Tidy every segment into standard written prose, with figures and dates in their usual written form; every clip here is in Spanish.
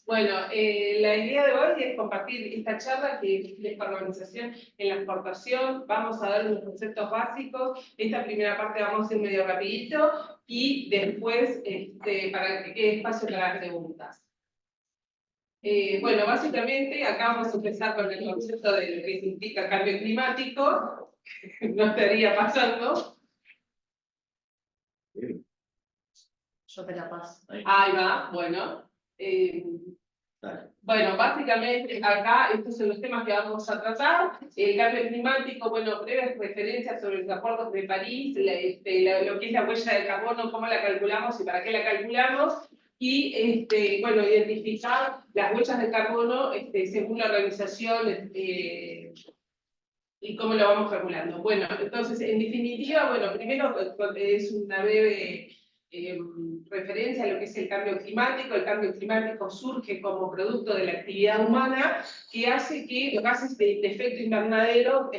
Bueno, la idea de hoy es compartir esta charla que es descarbonización en la exportación. Vamos a dar unos conceptos básicos. Esta primera parte vamos a ir medio rapidito y después para que quede espacio para preguntas. Bueno, básicamente acá vamos a empezar con el concepto de lo que significa cambio climático. No estaría pasando. Yo te la paso. Ahí va, bueno. Bueno, básicamente acá estos son los temas que vamos a tratar. El cambio climático, bueno, breves referencias sobre los acuerdos de París, lo que es la huella de carbono, cómo la calculamos y para qué la calculamos. Y, bueno, identificar las huellas de carbono según la organización y cómo lo vamos calculando. Bueno, entonces, en definitiva, bueno, primero es una breve referencia a lo que es el cambio climático. El cambio climático surge como producto de la actividad humana que hace que los gases de efecto invernadero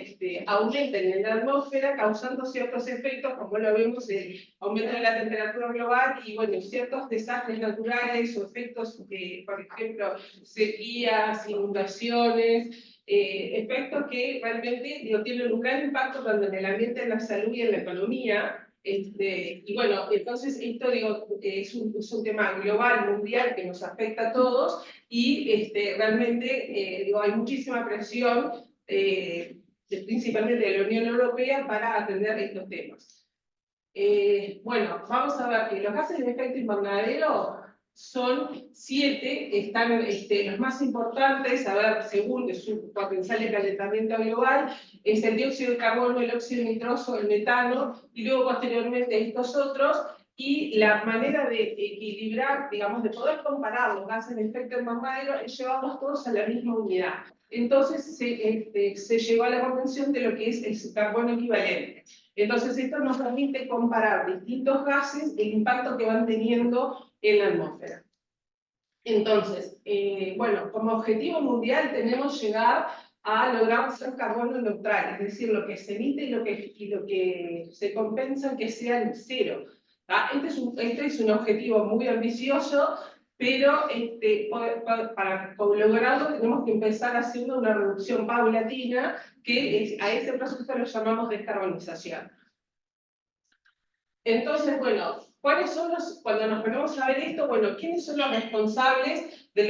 aumenten en la atmósfera, causando ciertos efectos, como lo vemos, el aumento de la temperatura global y, bueno, ciertos desastres naturales o efectos, por ejemplo, sequías, inundaciones, efectos que realmente tienen un gran impacto tanto en el ambiente, en la salud y en la economía. Y bueno, entonces esto es un tema global, mundial, que nos afecta a todos y realmente hay muchísima presión, principalmente de la Unión Europea, para atender estos temas. Bueno, vamos a ver que los gases de efecto invernadero son 7, están los más importantes, a ver, según su potencial de calentamiento global, es el dióxido de carbono, el óxido nitroso, el metano, y luego posteriormente estos otros, y la manera de equilibrar, digamos, de poder comparar los gases de efecto invernadero es llevarlos todos a la misma unidad. Entonces se llegó a la convención de lo que es el carbono equivalente. Entonces esto nos permite comparar distintos gases, el impacto que van teniendo en la atmósfera. Entonces, bueno, como objetivo mundial tenemos llegar a lograr ser carbono neutral, es decir, lo que se emite y lo que se compensa que sean cero. Este es un objetivo muy ambicioso, pero para lograrlo tenemos que empezar haciendo una reducción paulatina, que a ese proceso lo llamamos descarbonización. Entonces, bueno, cuando nos ponemos a ver esto, bueno, ¿quiénes son los responsables de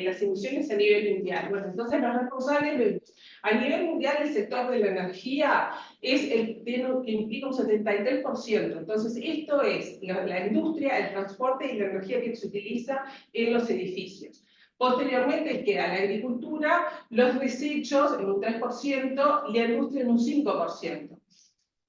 las emisiones a nivel mundial? Bueno, entonces los responsables, a nivel mundial, el sector de la energía es el que implica un 73%. Entonces, esto es la industria, el transporte y la energía que se utiliza en los edificios. Posteriormente queda la agricultura, los desechos en un 3% y la industria en un 5%.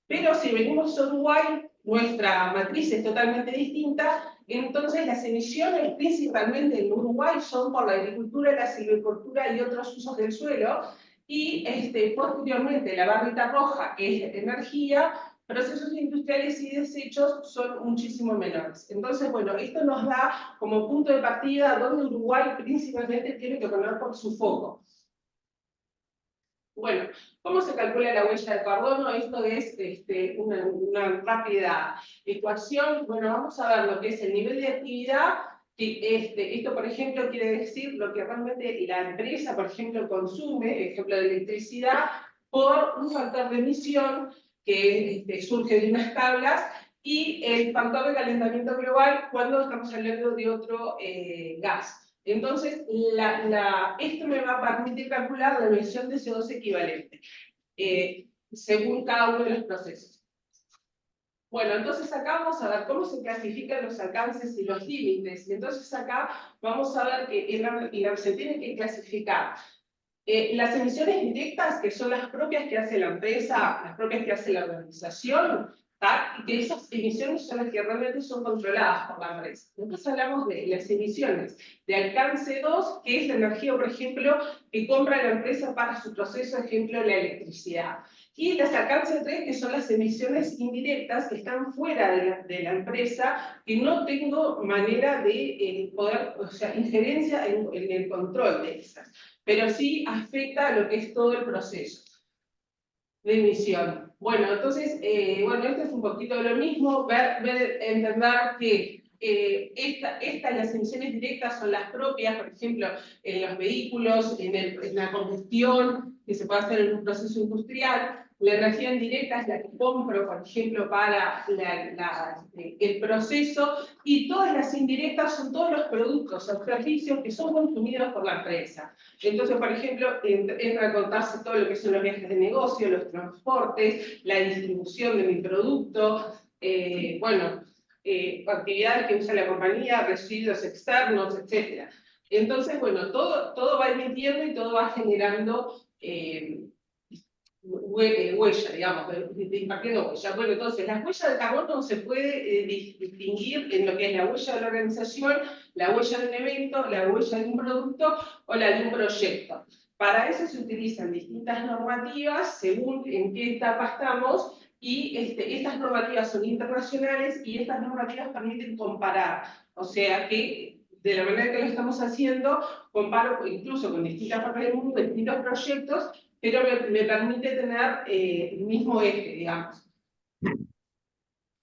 Pero si venimos a Uruguay, nuestra matriz es totalmente distinta, entonces las emisiones principalmente en Uruguay son por la agricultura, la silvicultura y otros usos del suelo, y posteriormente la barrita roja, que es energía, procesos industriales y desechos son muchísimo menores. Entonces, bueno, esto nos da como punto de partida donde Uruguay principalmente tiene que poner por su foco. Bueno, ¿cómo se calcula la huella de carbono? Esto es una rápida ecuación. Bueno, vamos a ver lo que es el nivel de actividad. Esto, por ejemplo, quiere decir lo que realmente la empresa, por ejemplo, consume, ejemplo de electricidad, por un factor de emisión que surge de unas tablas, y el factor de calentamiento global cuando estamos hablando de otro gas. Entonces, esto me va a permitir calcular la emisión de CO2 equivalente, según cada uno de los procesos. Bueno, entonces acá vamos a ver cómo se clasifican los alcances y los límites. Entonces acá vamos a ver que se tiene que clasificar las emisiones directas, que son las propias que hace la empresa, las propias que hace la organización, y que esas emisiones son las que realmente son controladas por la empresa. Entonces hablamos de las emisiones de alcance 2, que es la energía, por ejemplo, que compra la empresa para su proceso, ejemplo, la electricidad. Y las alcance 3, que son las emisiones indirectas, que están fuera de la empresa, que no tengo manera de poder, o sea, injerencia en el control de esas, pero sí afecta a lo que es todo el proceso de emisión. Bueno, entonces, bueno, esto es un poquito lo mismo, entender que las emisiones directas son las propias, por ejemplo, en los vehículos, en la combustión, que se puede hacer en un proceso industrial. La energía indirecta es la que compro, por ejemplo, para el proceso, y todas las indirectas son todos los productos o servicios que son consumidos por la empresa. Entonces, por ejemplo, entra a contarse todo lo que son los viajes de negocio, los transportes, la distribución de mi producto, actividades que usa la compañía, residuos externos, etc. Entonces, bueno, todo va emitiendo y todo va generando huella, digamos, impartiendo huella. Bueno, entonces, la huella de carbono se puede distinguir en lo que es la huella de la organización, la huella de un evento, la huella de un producto o la de un proyecto. Para eso se utilizan distintas normativas según en qué etapa estamos, y estas normativas son internacionales y estas normativas permiten comparar. O sea que, de la manera que lo estamos haciendo, comparo incluso con distintas partes del mundo, distintos proyectos, pero me permite tener el mismo eje, digamos.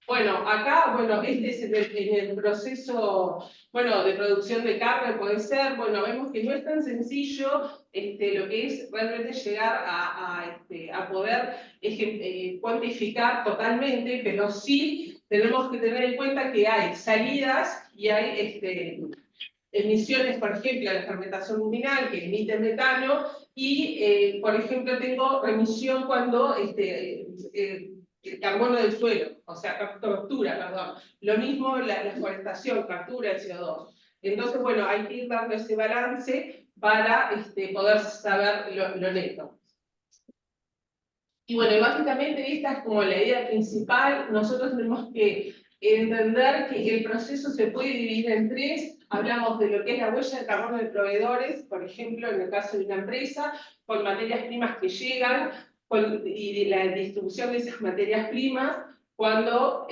Bueno, acá, bueno, este es en el proceso, bueno, de producción de carne puede ser, bueno, vemos que no es tan sencillo lo que es realmente llegar a poder cuantificar totalmente, pero sí tenemos que tener en cuenta que hay salidas y hay emisiones, por ejemplo, de fermentación luminal que emite metano, y, por ejemplo, tengo emisión cuando el carbono del suelo, o sea, captura, perdón. Lo mismo la forestación, captura el CO2. Entonces, bueno, hay que ir dando ese balance para poder saber lo neto. Y bueno, básicamente esta es como la idea principal. Nosotros tenemos que entender que el proceso se puede dividir en tres. Hablamos de lo que es la huella de carbono de proveedores, por ejemplo, en el caso de una empresa, con materias primas que llegan, y de la distribución de esas materias primas, cuando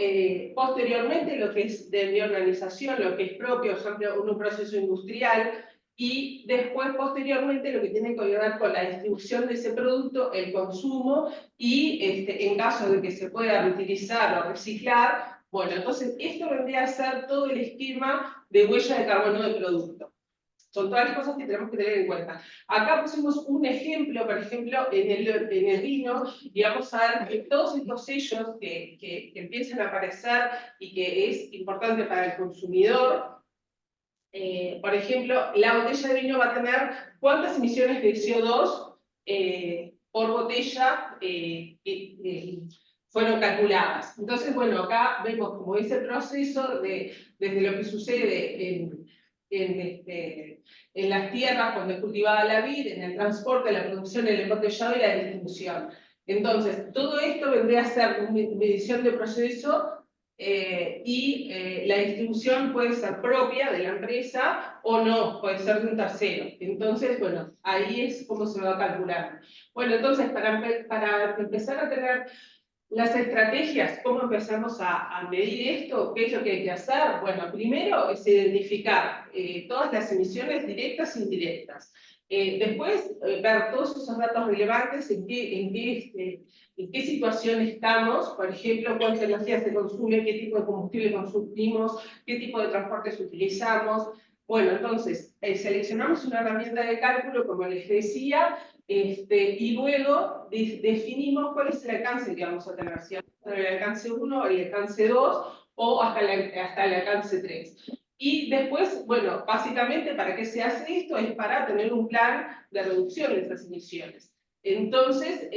posteriormente lo que es de mi organización, lo que es propio, por ejemplo, un proceso industrial, y después, posteriormente, lo que tiene que ver con la distribución de ese producto, el consumo, y en caso de que se pueda reutilizar o reciclar, bueno, entonces esto vendría a ser todo el esquema de huella de carbono del producto. Son todas las cosas que tenemos que tener en cuenta. Acá pusimos un ejemplo, por ejemplo, en el vino, y vamos a ver que todos estos sellos que empiezan a aparecer y que es importante para el consumidor. Por ejemplo, la botella de vino va a tener cuántas emisiones de CO2 por botella fueron calculadas. Entonces, bueno, acá vemos cómo es el proceso desde lo que sucede en las tierras cuando es cultivada la vid, en el transporte, la producción, el embotellado y la distribución. Entonces, todo esto vendría a ser una medición de proceso. La distribución puede ser propia de la empresa o no, puede ser de un tercero. Entonces, bueno, ahí es como se va calculando. Bueno, entonces, para empezar a tener las estrategias, ¿cómo empezamos a medir esto? ¿Qué es lo que hay que hacer? Bueno, primero es identificar todas las emisiones directas e indirectas. Después, ver todos esos datos relevantes, en qué situación estamos, por ejemplo, cuánta energía se consume, qué tipo de combustible consumimos, qué tipo de transportes utilizamos. Bueno, entonces, seleccionamos una herramienta de cálculo, como les decía, y luego definimos cuál es el alcance que vamos a tener, si vamos a tener el alcance 1, el alcance 2 o hasta el alcance 3. Y después, bueno, básicamente, ¿para qué se hace esto? Es para tener un plan de reducción de esas emisiones. Entonces,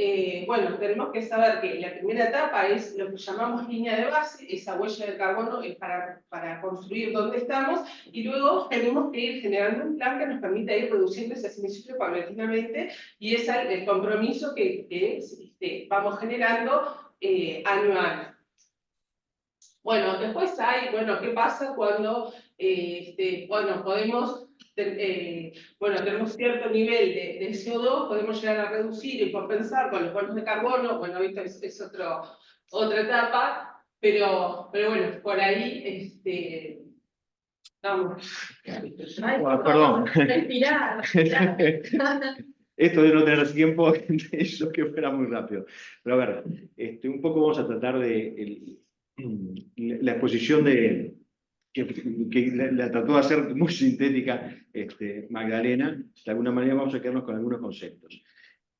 bueno, tenemos que saber que la primera etapa es lo que llamamos línea de base, esa huella de carbono es para construir dónde estamos, y luego tenemos que ir generando un plan que nos permita ir reduciendo esas emisiones paulatinamente, y es el compromiso que vamos generando año a año. Bueno, después hay, bueno, ¿qué pasa cuando, bueno, podemos, bueno, tenemos cierto nivel de CO2, podemos llegar a reducir y compensar con los bonos de carbono? Bueno, esto es otra etapa, pero bueno, por ahí, vamos. Bueno, perdón. Respirar, respirar. Esto de no tener tiempo, eso que fuera muy rápido. Pero a ver, un poco vamos a tratar de la exposición de que la trató de hacer muy sintética Magdalena, de alguna manera vamos a quedarnos con algunos conceptos.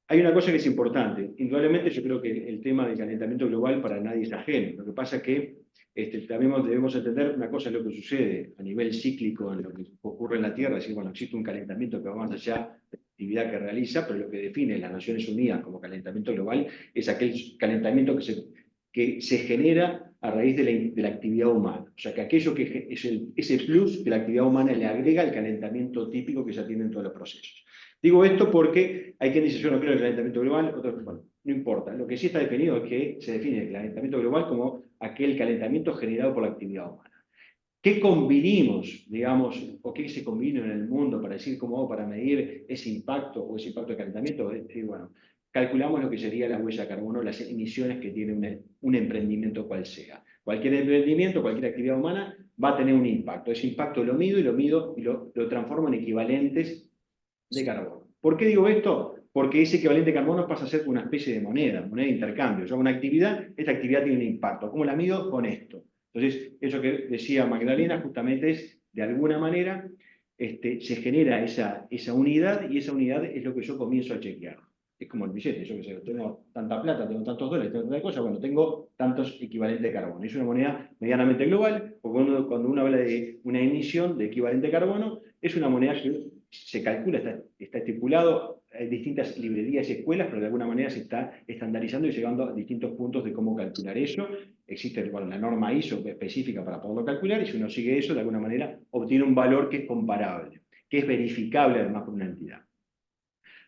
Hay una cosa que es importante. Indudablemente yo creo que el tema del calentamiento global para nadie es ajeno. Lo que pasa es que también debemos entender una cosa, es lo que sucede a nivel cíclico en lo que ocurre en la Tierra, es decir, bueno, existe un calentamiento que va más allá de la actividad que realiza, pero lo que define las Naciones Unidas como calentamiento global es aquel calentamiento que se genera a raíz de la actividad humana. O sea, que aquello que es ese plus que la actividad humana le agrega al calentamiento típico que ya tienen todos los procesos. Digo esto porque hay quien dice, yo no creo en el calentamiento global, otros, bueno, no importa. Lo que sí está definido es que se define el calentamiento global como aquel calentamiento generado por la actividad humana. ¿Qué convinimos, digamos, o qué se combina en el mundo para decir cómo hago para medir ese impacto o ese impacto de calentamiento? Es decir, bueno, calculamos lo que sería la huella de carbono, las emisiones que tiene un emprendimiento cual sea. Cualquier emprendimiento, cualquier actividad humana va a tener un impacto. Ese impacto lo mido y lo transformo en equivalentes de carbono. ¿Por qué digo esto? Porque ese equivalente de carbono pasa a ser una especie de moneda de intercambio. Yo hago una actividad, esta actividad tiene un impacto. ¿Cómo la mido? Con esto. Entonces, eso que decía Magdalena justamente es, de alguna manera, se genera esa unidad y esa unidad es lo que yo comienzo a chequear. Es como el billete, yo que sé, tengo tanta plata, tengo tantos dólares, tengo tanta cosa, bueno, tengo tantos equivalentes de carbono. Es una moneda medianamente global, porque cuando uno habla de una emisión de equivalente de carbono, es una moneda que se calcula, está estipulado, hay distintas librerías y escuelas, pero de alguna manera se está estandarizando y llegando a distintos puntos de cómo calcular eso. Existe la norma ISO específica para poderlo calcular, y si uno sigue eso, de alguna manera obtiene un valor que es comparable, que es verificable además por una entidad.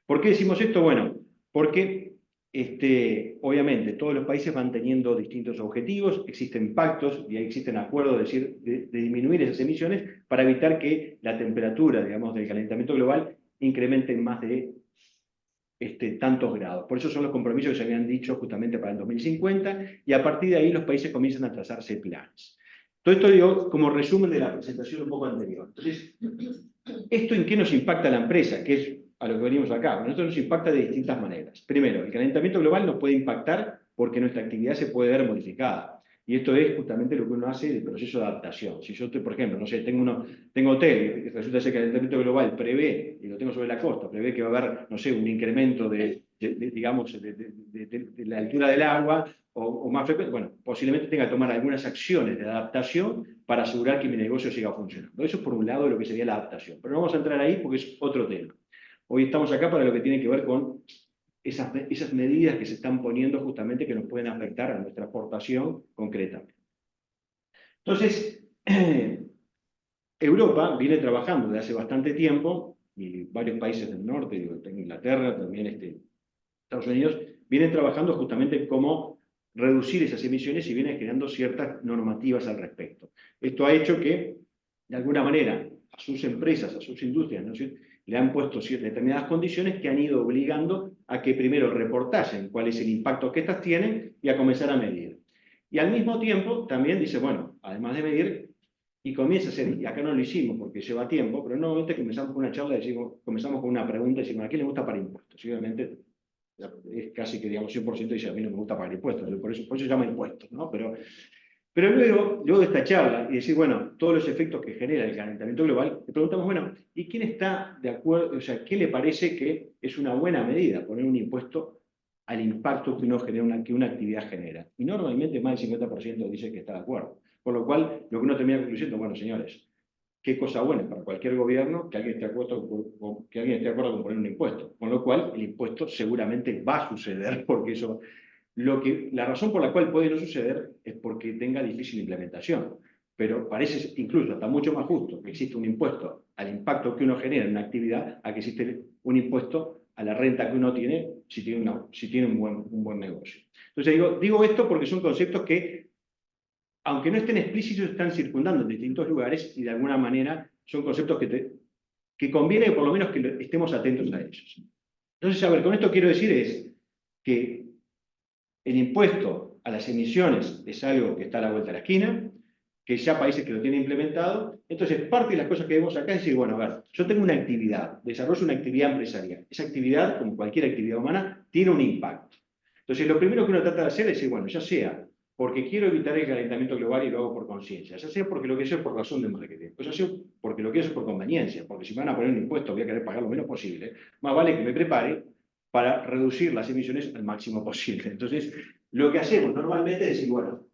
¿Por qué decimos esto? Bueno, porque obviamente todos los países van teniendo distintos objetivos, existen pactos y ahí existen acuerdos de disminuir esas emisiones para evitar que la temperatura, digamos, del calentamiento global incremente en más de tantos grados. Por eso son los compromisos que se habían dicho justamente para el 2050, y a partir de ahí los países comienzan a trazarse planes. Todo esto digo como resumen de la presentación un poco anterior. Entonces, ¿esto en qué nos impacta a la empresa? Que es a lo que venimos acá. Bueno, esto nos impacta de distintas maneras. Primero, el calentamiento global nos puede impactar porque nuestra actividad se puede ver modificada. Y esto es justamente lo que uno hace del proceso de adaptación. Si yo estoy, por ejemplo, no sé, tengo hotel y resulta ser que el calentamiento global prevé, y lo tengo sobre la costa, prevé que va a haber, no sé, un incremento digamos, de la altura del agua o más frecuente, bueno, posiblemente tenga que tomar algunas acciones de adaptación para asegurar que mi negocio siga funcionando. Eso es por un lado lo que sería la adaptación. Pero no vamos a entrar ahí porque es otro tema. Hoy estamos acá para lo que tiene que ver con esas medidas que se están poniendo justamente que nos pueden afectar a nuestra exportación concretamente. Entonces, Europa viene trabajando desde hace bastante tiempo, y varios países del norte, Inglaterra, también Estados Unidos, vienen trabajando justamente en cómo reducir esas emisiones y vienen creando ciertas normativas al respecto. Esto ha hecho que, de alguna manera, a sus empresas, a sus industrias, ¿no? Le han puesto determinadas condiciones que han ido obligando a que primero reportasen cuál es el impacto que estas tienen y a comenzar a medir. Y al mismo tiempo también dice, bueno, además de medir, y comienza a ser, y acá no lo hicimos porque lleva tiempo, pero normalmente comenzamos con una charla, comenzamos con una pregunta y decimos, ¿a quién le gusta pagar impuestos? Y obviamente es casi que, digamos, 100% dice, a mí no me gusta pagar impuestos, por eso se llama impuestos, ¿no? Pero luego de esta charla y decir, bueno, todos los efectos que genera el calentamiento global, le preguntamos, bueno, ¿y quién está de acuerdo? O sea, ¿qué le parece que es una buena medida poner un impuesto al impacto que que una actividad genera? Y normalmente más del 50% dice que está de acuerdo. Por lo cual, lo que uno termina concluyendo, bueno, señores, qué cosa buena para cualquier gobierno que alguien esté de acuerdo con poner un impuesto. Con lo cual, el impuesto seguramente va a suceder, porque eso... La razón por la cual puede no suceder es porque tenga difícil implementación, pero parece incluso hasta mucho más justo que existe un impuesto al impacto que uno genera en una actividad a que existe un impuesto a la renta que uno tiene si tiene un buen negocio. Entonces digo esto porque son conceptos que, aunque no estén explícitos, están circundando en distintos lugares y de alguna manera son conceptos que conviene por lo menos que estemos atentos a ellos. Entonces, a ver, con esto quiero decir es que el impuesto a las emisiones es algo que está a la vuelta de la esquina, que ya países que lo tienen implementado. Entonces, parte de las cosas que vemos acá es decir, bueno, a ver, yo tengo una actividad, desarrollo una actividad empresarial. Esa actividad, como cualquier actividad humana, tiene un impacto. Entonces, lo primero que uno trata de hacer es decir, bueno, ya sea porque quiero evitar el calentamiento global y lo hago por conciencia. Ya sea porque lo que sea por razón de marketing, o ya sea porque lo quiero hacer por conveniencia, porque si me van a poner un impuesto voy a querer pagar lo menos posible, más vale que me prepare para reducir las emisiones al máximo posible. Entonces, lo que hacemos normalmente es decir, bueno,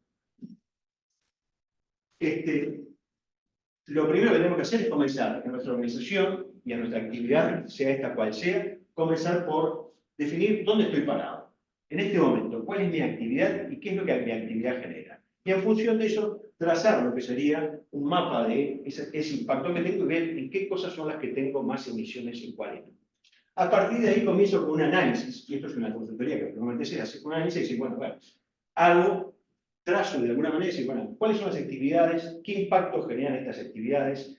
lo primero que tenemos que hacer es comenzar en nuestra organización y en nuestra actividad, sea esta cual sea, comenzar por definir dónde estoy parado. En este momento, cuál es mi actividad y qué es lo que mi actividad genera. Y en función de eso, trazar lo que sería un mapa de ese impacto que tengo y ver en qué cosas son las que tengo más emisiones y cuáles no. A partir de ahí comienzo con un análisis, y esto es una consultoría que normalmente se hace, un análisis y decir, bueno, trazo de alguna manera y decir, bueno, ¿cuáles son las actividades? ¿Qué impacto generan estas actividades?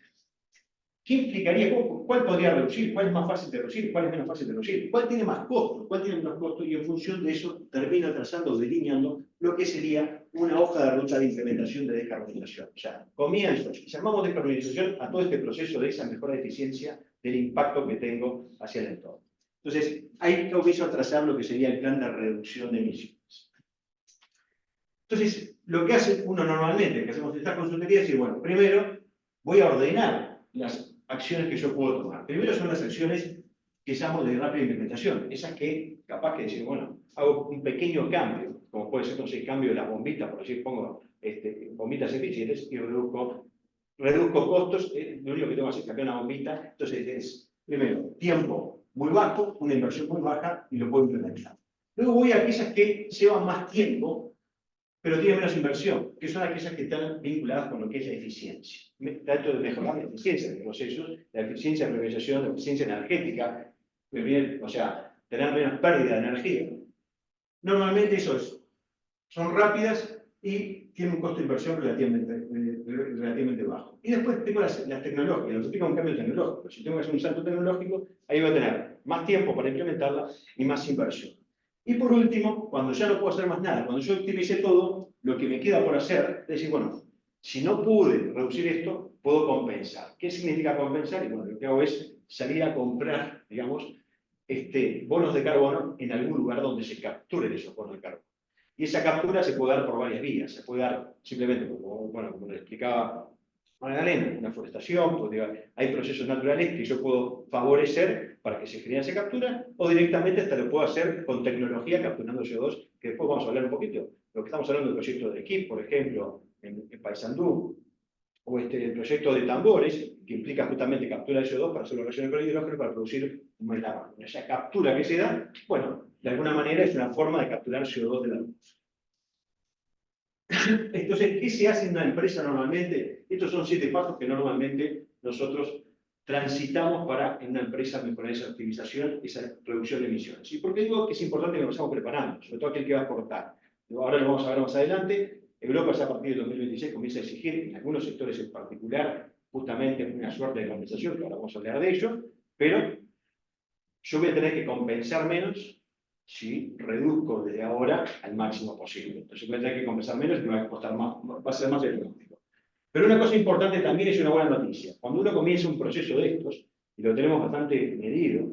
¿Qué implicaría? ¿Cuál podría reducir? ¿Cuál es más fácil de reducir? ¿Cuál es menos fácil de reducir? ¿Cuál tiene más costos? ¿Cuál tiene menos costos? Y en función de eso termino trazando, delineando lo que sería una hoja de ruta de implementación de descarbonización. O sea, comienzo, llamamos descarbonización a todo este proceso de esa mejora de eficiencia del impacto que tengo hacia el entorno. Entonces, ahí comienzo a trazar lo que sería el plan de reducción de emisiones. Entonces, lo que hace uno normalmente, que hacemos estas consultorías, es decir, bueno, primero voy a ordenar las acciones que yo puedo tomar. Primero son las acciones que llamo de rápida implementación, esas que capaz que decir, bueno, hago un pequeño cambio, como puede ser, no sé, cambio de las bombitas, por decir, pongo bombitas eficientes y reduzco costos, lo único que tengo que hacer es cambiar una bombita, entonces es, primero, tiempo muy bajo, una inversión muy baja y lo puedo implementar. Luego voy a aquellas que llevan más tiempo, pero tienen menos inversión, que son aquellas que están vinculadas con lo que es la eficiencia. Trato de mejorar la eficiencia de procesos, la eficiencia de organización, la eficiencia energética, o sea, tener menos pérdida de energía. Normalmente son rápidas y tienen un costo de inversión relativamente bajo. Y después tengo las tecnológicas, lo que implica un cambio tecnológico. Si tengo que hacer un salto tecnológico, ahí voy a tener más tiempo para implementarla y más inversión. Y por último, cuando ya no puedo hacer más nada, cuando yo optimicé todo, lo que me queda por hacer es decir, bueno, si no pude reducir esto, puedo compensar. ¿Qué significa compensar? Y bueno, lo que hago es salir a comprar, digamos, bonos de carbono en algún lugar donde se capturen esos bonos de carbono. Y esa captura se puede dar por varias vías. Se puede dar simplemente, como le explicaba Magdalena, una forestación, porque hay procesos naturales que yo puedo favorecer para que se genere esa captura, o directamente hasta lo puedo hacer con tecnología capturando CO2, que después vamos a hablar un poquito. Lo que estamos hablando del proyecto de Equip, por ejemplo, en Paysandú, o el proyecto de Tambores, que implica justamente captura de CO2 para hacer la reacción con el hidrógeno para producir un metanol. Esa captura que se da, bueno, de alguna manera es una forma de capturar CO2 de la luz. Entonces, ¿qué se hace en una empresa normalmente? Estos son 7 pasos que normalmente nosotros transitamos para en una empresa mejorar esa optimización, esa reducción de emisiones. ¿Y por qué digo que es importante que nos estamos preparando? Sobre todo aquel que va a exportar. Ahora lo vamos a ver más adelante. Europa ya a partir del 2026 comienza a exigir, en algunos sectores en particular, justamente una suerte de compensación, que ahora vamos a hablar de ello, pero yo voy a tener que compensar menos si reduzco desde ahora al máximo posible. Entonces voy a tener que compensar menos y me va a costar más, va a ser más económico. Pero una cosa importante también es una buena noticia. Cuando uno comienza un proceso de estos, y lo tenemos bastante medido,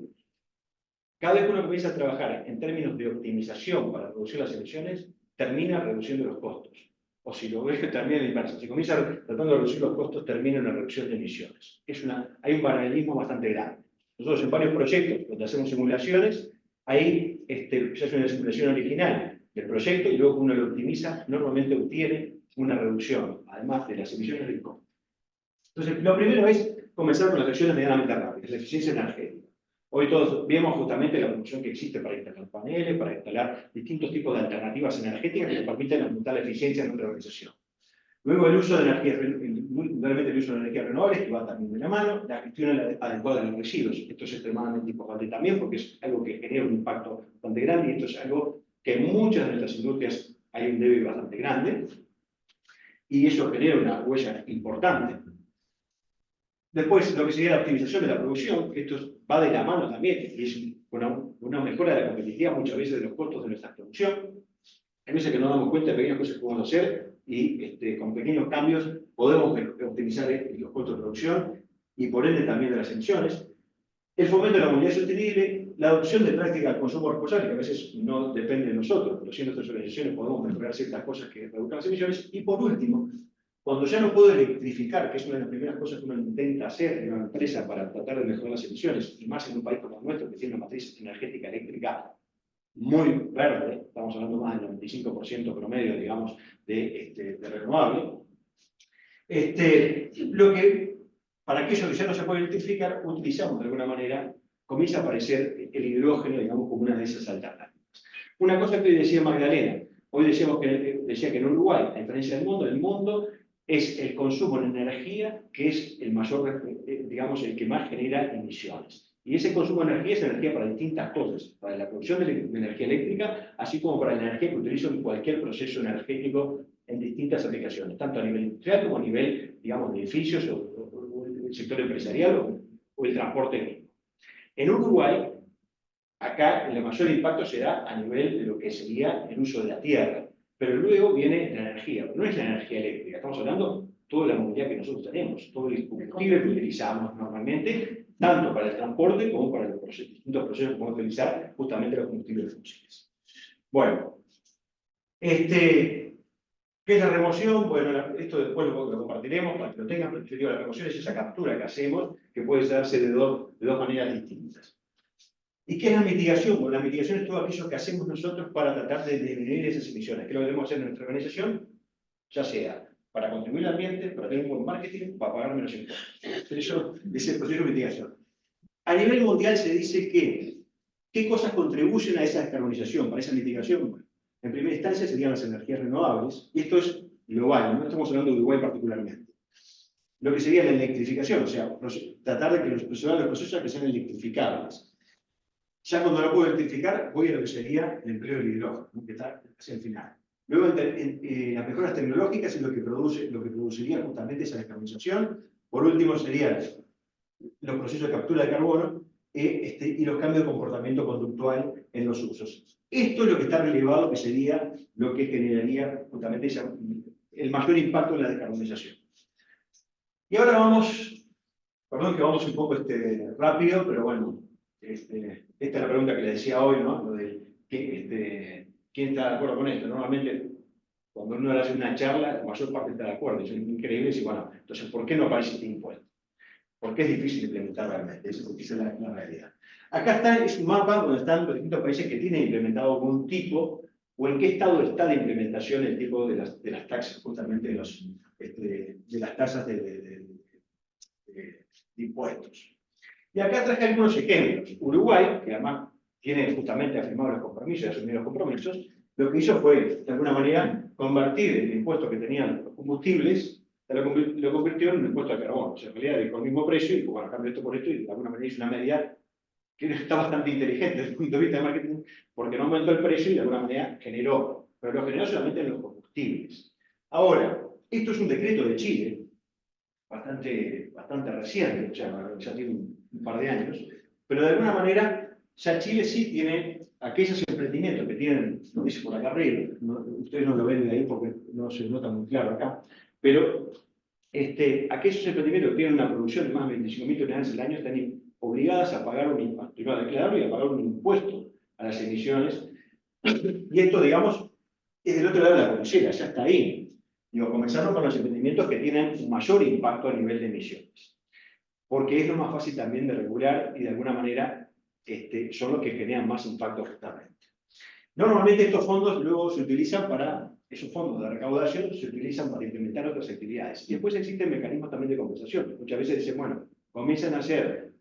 cada vez que uno comienza a trabajar en términos de optimización para reducir las emisiones, termina reduciendo los costos. O si lo ves, termina en inverso. Si comienza tratando de reducir los costos, termina en una reducción de emisiones. Hay un paralelismo bastante grande. Nosotros en varios proyectos, donde hacemos simulaciones, ahí se hace una simulación original del proyecto y luego uno lo optimiza, normalmente obtiene una reducción, además de las emisiones del costo. Entonces, lo primero es comenzar con las acciones medianamente rápidas, la eficiencia energética. Hoy todos vemos justamente la promoción que existe para instalar paneles, para instalar distintos tipos de alternativas energéticas que nos permiten aumentar la eficiencia de nuestra organización. Luego el uso de energías, realmente el uso de energías renovables, que va también de la mano, la gestión adecuada de los residuos. Esto es extremadamente importante también porque es algo que genera un impacto bastante grande y esto es algo que en muchas de nuestras industrias hay un débil bastante grande y eso genera una huella importante. Después, lo que sería la optimización de la producción, esto va de la mano también y es una mejora de la competitividad muchas veces de los costos de nuestra producción. Hay veces que nos damos cuenta de pequeñas cosas que podemos hacer y con pequeños cambios podemos optimizar los costos de producción y por ende también de las emisiones. El fomento de la movilidad sostenible, la adopción de prácticas de consumo responsable, que a veces no depende de nosotros, pero sí nuestras organizaciones podemos mejorar ciertas cosas que reduzcan las emisiones. Y por último, cuando ya no puedo electrificar, que es una de las primeras cosas que uno intenta hacer en una empresa para tratar de mejorar las emisiones, y más en un país como el nuestro, que tiene una matriz energética eléctrica muy verde, estamos hablando más del 95% promedio, digamos, de renovable, para aquello que ya no se puede electrificar, utilizamos de alguna manera, comienza a aparecer el hidrógeno, digamos, como una de esas alternativas. Una cosa que hoy decía Magdalena, hoy decía que en Uruguay, a diferencia del mundo, el mundo es el consumo de energía que es el mayor, digamos, el que más genera emisiones. Y ese consumo de energía es energía para distintas cosas, para la producción de energía eléctrica, así como para la energía que utilizo en cualquier proceso energético en distintas aplicaciones, tanto a nivel industrial como a nivel, digamos, de edificios o el sector empresarial o el transporte mismo. En Uruguay, acá el mayor impacto se da a nivel de lo que sería el uso de la tierra, pero luego viene la energía, no es la energía eléctrica, estamos hablando de toda la movilidad que nosotros tenemos, todo el combustible que utilizamos normalmente, tanto para el transporte como para los distintos procesos que podemos utilizar justamente los combustibles fósiles. Bueno, ¿qué es la remoción? Bueno, esto después lo compartiremos para que lo tengan, pero yo digo, la remoción es esa captura que hacemos, que puede darse de dos maneras distintas. ¿Y qué es la mitigación? Bueno, la mitigación es todo aquello que hacemos nosotros para tratar de disminuir esas emisiones, que lo debemos hacer en nuestra organización, ya sea para contribuir al ambiente, para tener un buen marketing, para pagar menos impuestos. Eso es el proceso de mitigación. A nivel mundial se dice que, ¿qué cosas contribuyen a esa descarbonización, para esa mitigación? Bueno, en primera instancia serían las energías renovables, y esto es global, no estamos hablando de Uruguay particularmente. Lo que sería la electrificación, o sea, tratar de que los procesos que sean electrificables. Ya cuando no puedo electrificar, voy a lo que sería el empleo del hidrógeno, ¿no? Que está hacia el final. Luego, las mejoras tecnológicas es lo que produciría justamente esa descarbonización. Por último, serían los procesos de captura de carbono y los cambios de comportamiento conductual en los usos. Esto es lo que está relevado, que sería lo que generaría justamente el mayor impacto en la descarbonización. Y ahora vamos, perdón que vamos un poco rápido, pero bueno, esta es la pregunta que le decía hoy, ¿no? Lo de quién está de acuerdo con esto. Normalmente, cuando uno hace una charla, la mayor parte está de acuerdo. Es increíble decir, bueno, entonces, ¿por qué no aparece este impuesto? Porque es difícil implementar realmente, esa es la realidad. Acá es un mapa donde están los distintos países que tienen implementado algún tipo, o en qué estado está de implementación el tipo de las taxas, justamente de las tasas de impuestos. Y acá traje algunos ejemplos. Uruguay, que además tiene justamente afirmado los compromisos y asumido los compromisos, lo que hizo fue, de alguna manera, convertir el impuesto que tenían los combustibles, lo convirtió en un impuesto de carbono. O sea, en realidad dijo el mismo precio y dijo, bueno, cambio esto por esto, y de alguna manera hizo una medida que está bastante inteligente desde el punto de vista de marketing, porque no aumentó el precio y de alguna manera generó, pero lo generó solamente en los combustibles. Ahora, esto es un decreto de Chile, bastante reciente, o sea, ya tiene un par de años, pero de alguna manera ya Chile sí tiene aquellos emprendimientos que tienen, lo dice por acá arriba, ustedes no lo ven de ahí porque no se nota muy claro acá, pero aquellos emprendimientos que tienen una producción de más de 25.000 toneladas al año están obligadas a pagar primero a declararlo y a pagar un impuesto a las emisiones, y esto, digamos, es del otro lado de la cordillera, ya está ahí. Digo, comenzando con los emprendimientos que tienen un mayor impacto a nivel de emisiones. Porque es lo más fácil también de regular y de alguna manera son los que generan más impacto justamente. Normalmente estos fondos luego se utilizan esos fondos de recaudación se utilizan para implementar otras actividades. Y después existen mecanismos también de compensación. Muchas veces dicen, bueno, comienzan a hacer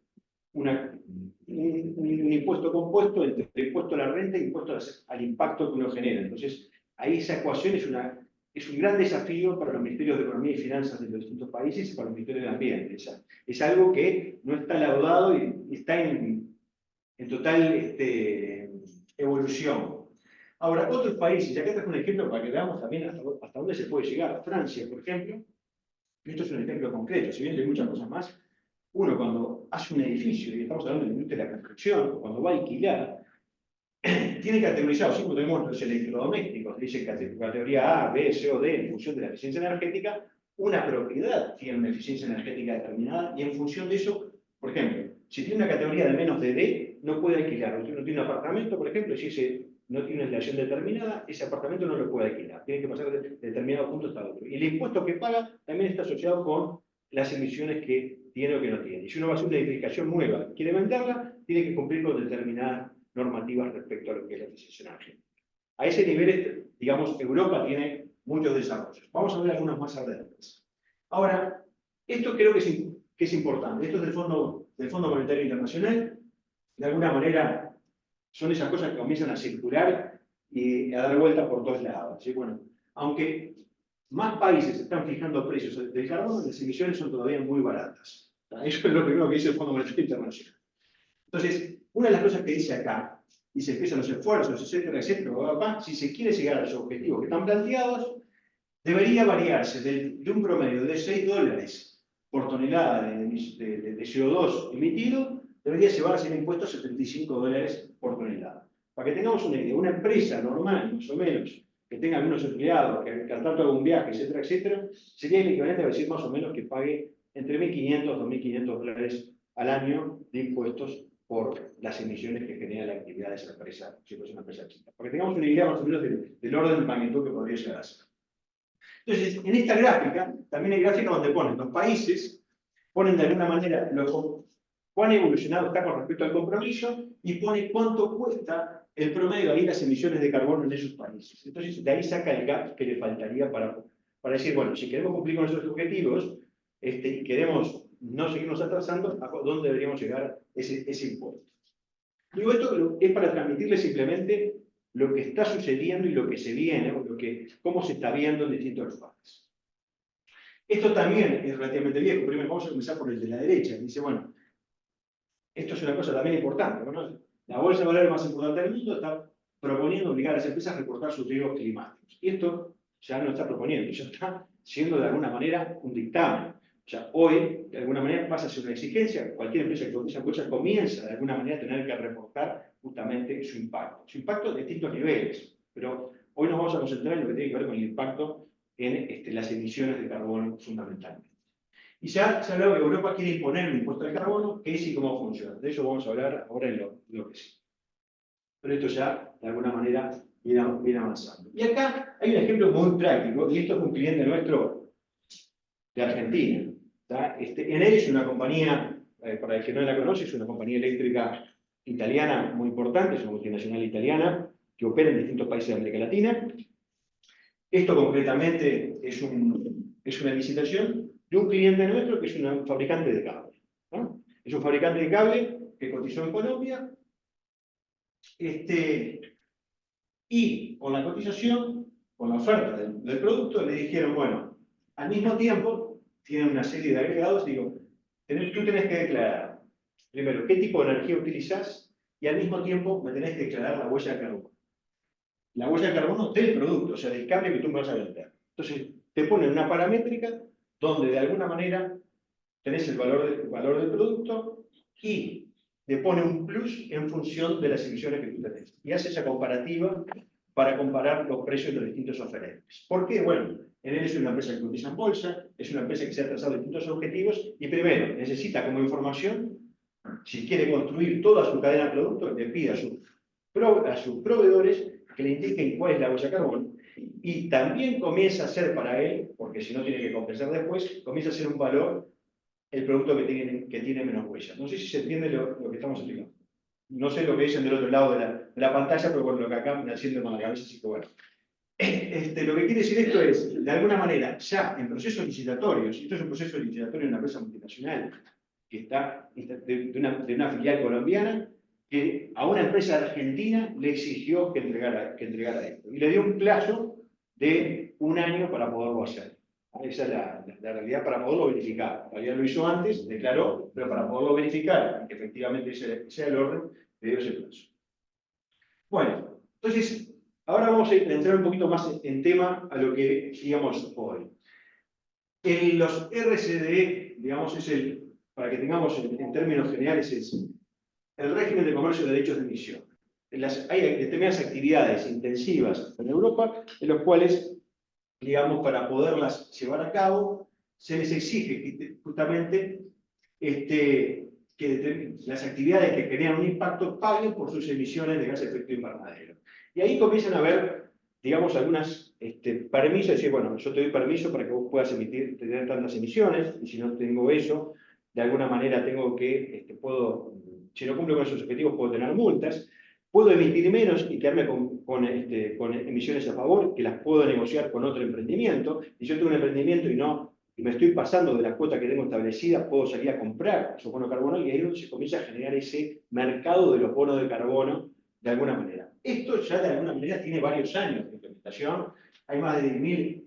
un impuesto compuesto entre impuesto a la renta e impuesto al impacto que uno genera. Entonces, ahí esa ecuación es un gran desafío para los ministerios de Economía y Finanzas de los distintos países y para los ministerios de Ambiente. Es algo que no está laudado y está en total evolución. Ahora, otros países, y acá traje un ejemplo para que veamos también hasta dónde se puede llegar. Francia, por ejemplo, y esto es un ejemplo concreto, si bien hay muchas cosas más, uno cuando hace un edificio, y estamos hablando de la industria de la construcción, o cuando va a alquilar, tiene categorizado, siempre tenemos los electrodomésticos, dice categoría A, B, C o D, en función de la eficiencia energética, una propiedad tiene una eficiencia energética determinada, y en función de eso, por ejemplo, si tiene una categoría de menos de D, no puede alquilar. Usted no tiene un apartamento, por ejemplo, si ese no tiene una instalación determinada, ese apartamento no lo puede alquilar. Tiene que pasar de determinado punto hasta otro. Y el impuesto que paga también está asociado con las emisiones que tiene o que no tiene. Y si uno va a hacer una edificación nueva y quiere venderla, tiene que cumplir con determinadas normativas respecto a lo que es la legislación argentina. A ese nivel, digamos, Europa tiene muchos desarrollos. Vamos a ver algunos más adelante. Ahora, esto creo que es importante. Esto es del Fondo Monetario Internacional. De alguna manera, son esas cosas que comienzan a circular y a dar vuelta por todos lados. ¿Sí? Bueno, aunque más países están fijando precios del carbono, las emisiones son todavía muy baratas. Eso es lo primero que dice el Fondo Monetario Internacional. Entonces, una de las cosas que dice acá, y se empiezan los esfuerzos, etcétera, etcétera, si se quiere llegar a los objetivos que están planteados, debería variarse de un promedio de $6 por tonelada de CO2 emitido, debería llevarse el impuesto a $75 por tonelada. Para que tengamos una idea, una empresa normal, más o menos, que tenga algunos empleados, que al tanto haga un viaje, etcétera, etcétera, sería el equivalente a decir más o menos que pague entre $1.500 y $2.500 al año de impuestos por las emisiones que genera la actividad de esa empresa, si fuese una empresa chica. Para que tengamos una idea más o menos del orden de magnitud que podría llegar a ser. Entonces, en esta gráfica, también hay gráficas donde ponen los países, ponen de alguna manera cuán evolucionado está con respecto al compromiso y pone cuánto cuesta el promedio ahí las emisiones de carbono en esos países. Entonces, de ahí saca el gap que le faltaría para decir, bueno, si queremos cumplir con esos objetivos y queremos no seguirnos atrasando, ¿a dónde deberíamos llegar ese impuesto? Digo, esto es para transmitirles simplemente lo que está sucediendo y lo que se viene, o cómo se está viendo en distintos lugares. Esto también es relativamente viejo. Primero vamos a comenzar por el de la derecha. Dice, bueno, esto es una cosa también importante, ¿no? La bolsa de valores más importante del mundo está proponiendo obligar a las empresas a reportar sus riesgos climáticos. Y esto ya no lo está proponiendo, ya está siendo de alguna manera un dictamen. O sea, hoy, de alguna manera, pasa a ser una exigencia. Cualquier empresa que cotiza en bolsa comienza, de alguna manera, a tener que reportar justamente su impacto. Su impacto de distintos niveles. Pero hoy nos vamos a concentrar en lo que tiene que ver con el impacto en las emisiones de carbono, fundamentalmente. Y ya se ha hablado que Europa quiere imponer un impuesto de carbono, qué es y cómo funciona. De eso vamos a hablar ahora en lo que sí. Pero esto ya, de alguna manera, viene avanzando. Y acá hay un ejemplo muy práctico, y esto es un cliente nuestro de Argentina. Enel es una compañía, para el que no la conoce, es una compañía eléctrica italiana muy importante, es una multinacional italiana que opera en distintos países de América Latina. Esto concretamente es una licitación de un cliente nuestro que es un fabricante de cable, ¿no? Es un fabricante de cable que cotizó en Colombia, y con la cotización, con la oferta del producto, le dijeron, bueno, al mismo tiempo, tienen una serie de agregados, digo, tú tenés que declarar, primero, qué tipo de energía utilizás, y al mismo tiempo me tenés que declarar la huella de carbono. La huella de carbono del producto, o sea, del cable que tú me vas a vender. Entonces, te ponen una paramétrica donde de alguna manera tenés el valor del producto y te pone un plus en función de las emisiones que tú tenés. Y hace esa comparativa para comparar los precios de los distintos oferentes. ¿Por qué? Bueno, Enel es una empresa que cotiza en bolsa, es una empresa que se ha trazado distintos objetivos y primero necesita como información, si quiere construir toda su cadena de productos, le pide a sus proveedores que le indiquen cuál es la huella de carbono y también comienza a ser para él, porque si no tiene que compensar después, comienza a ser un valor el producto que tiene menos huella. No sé si se entiende lo que estamos explicando. No sé lo que dicen del otro lado de la pantalla, pero bueno, lo que acá me haciendo con la cabeza, así que bueno. Lo que quiere decir esto es, de alguna manera, ya en procesos licitatorios, y esto es un proceso licitatorio de una empresa multinacional que está de una filial colombiana, que a una empresa argentina le exigió que entregara esto. Y le dio un plazo de 1 año para poderlo hacer. Esa es la realidad para poderlo verificar. En realidad lo hizo antes, declaró, pero para poderlo verificar, que efectivamente sea el orden, le dio ese plazo. Bueno, entonces, ahora vamos a entrar un poquito más en tema a lo que digamos hoy. Los RCDE, digamos, para que tengamos en términos generales, es el régimen de comercio de derechos de emisión. Hay determinadas actividades intensivas en Europa, en las cuales, digamos, para poderlas llevar a cabo, se les exige justamente que las actividades que generan un impacto paguen por sus emisiones de gases de efecto invernadero. Y ahí comienzan a haber, digamos, algunas permisos, decir, bueno, yo te doy permiso para que vos puedas tener tantas emisiones, y si no tengo eso, de alguna manera tengo que, si no cumplo con esos objetivos, puedo tener multas, puedo emitir menos y quedarme con emisiones a favor, que las puedo negociar con otro emprendimiento. Si yo tengo un emprendimiento y me estoy pasando de la cuota que tengo establecida, puedo salir a comprar esos bonos de carbono, y ahí es donde se comienza a generar ese mercado de los bonos de carbono de alguna manera. Esto ya de alguna manera tiene varios años de implementación. Hay más de 10.000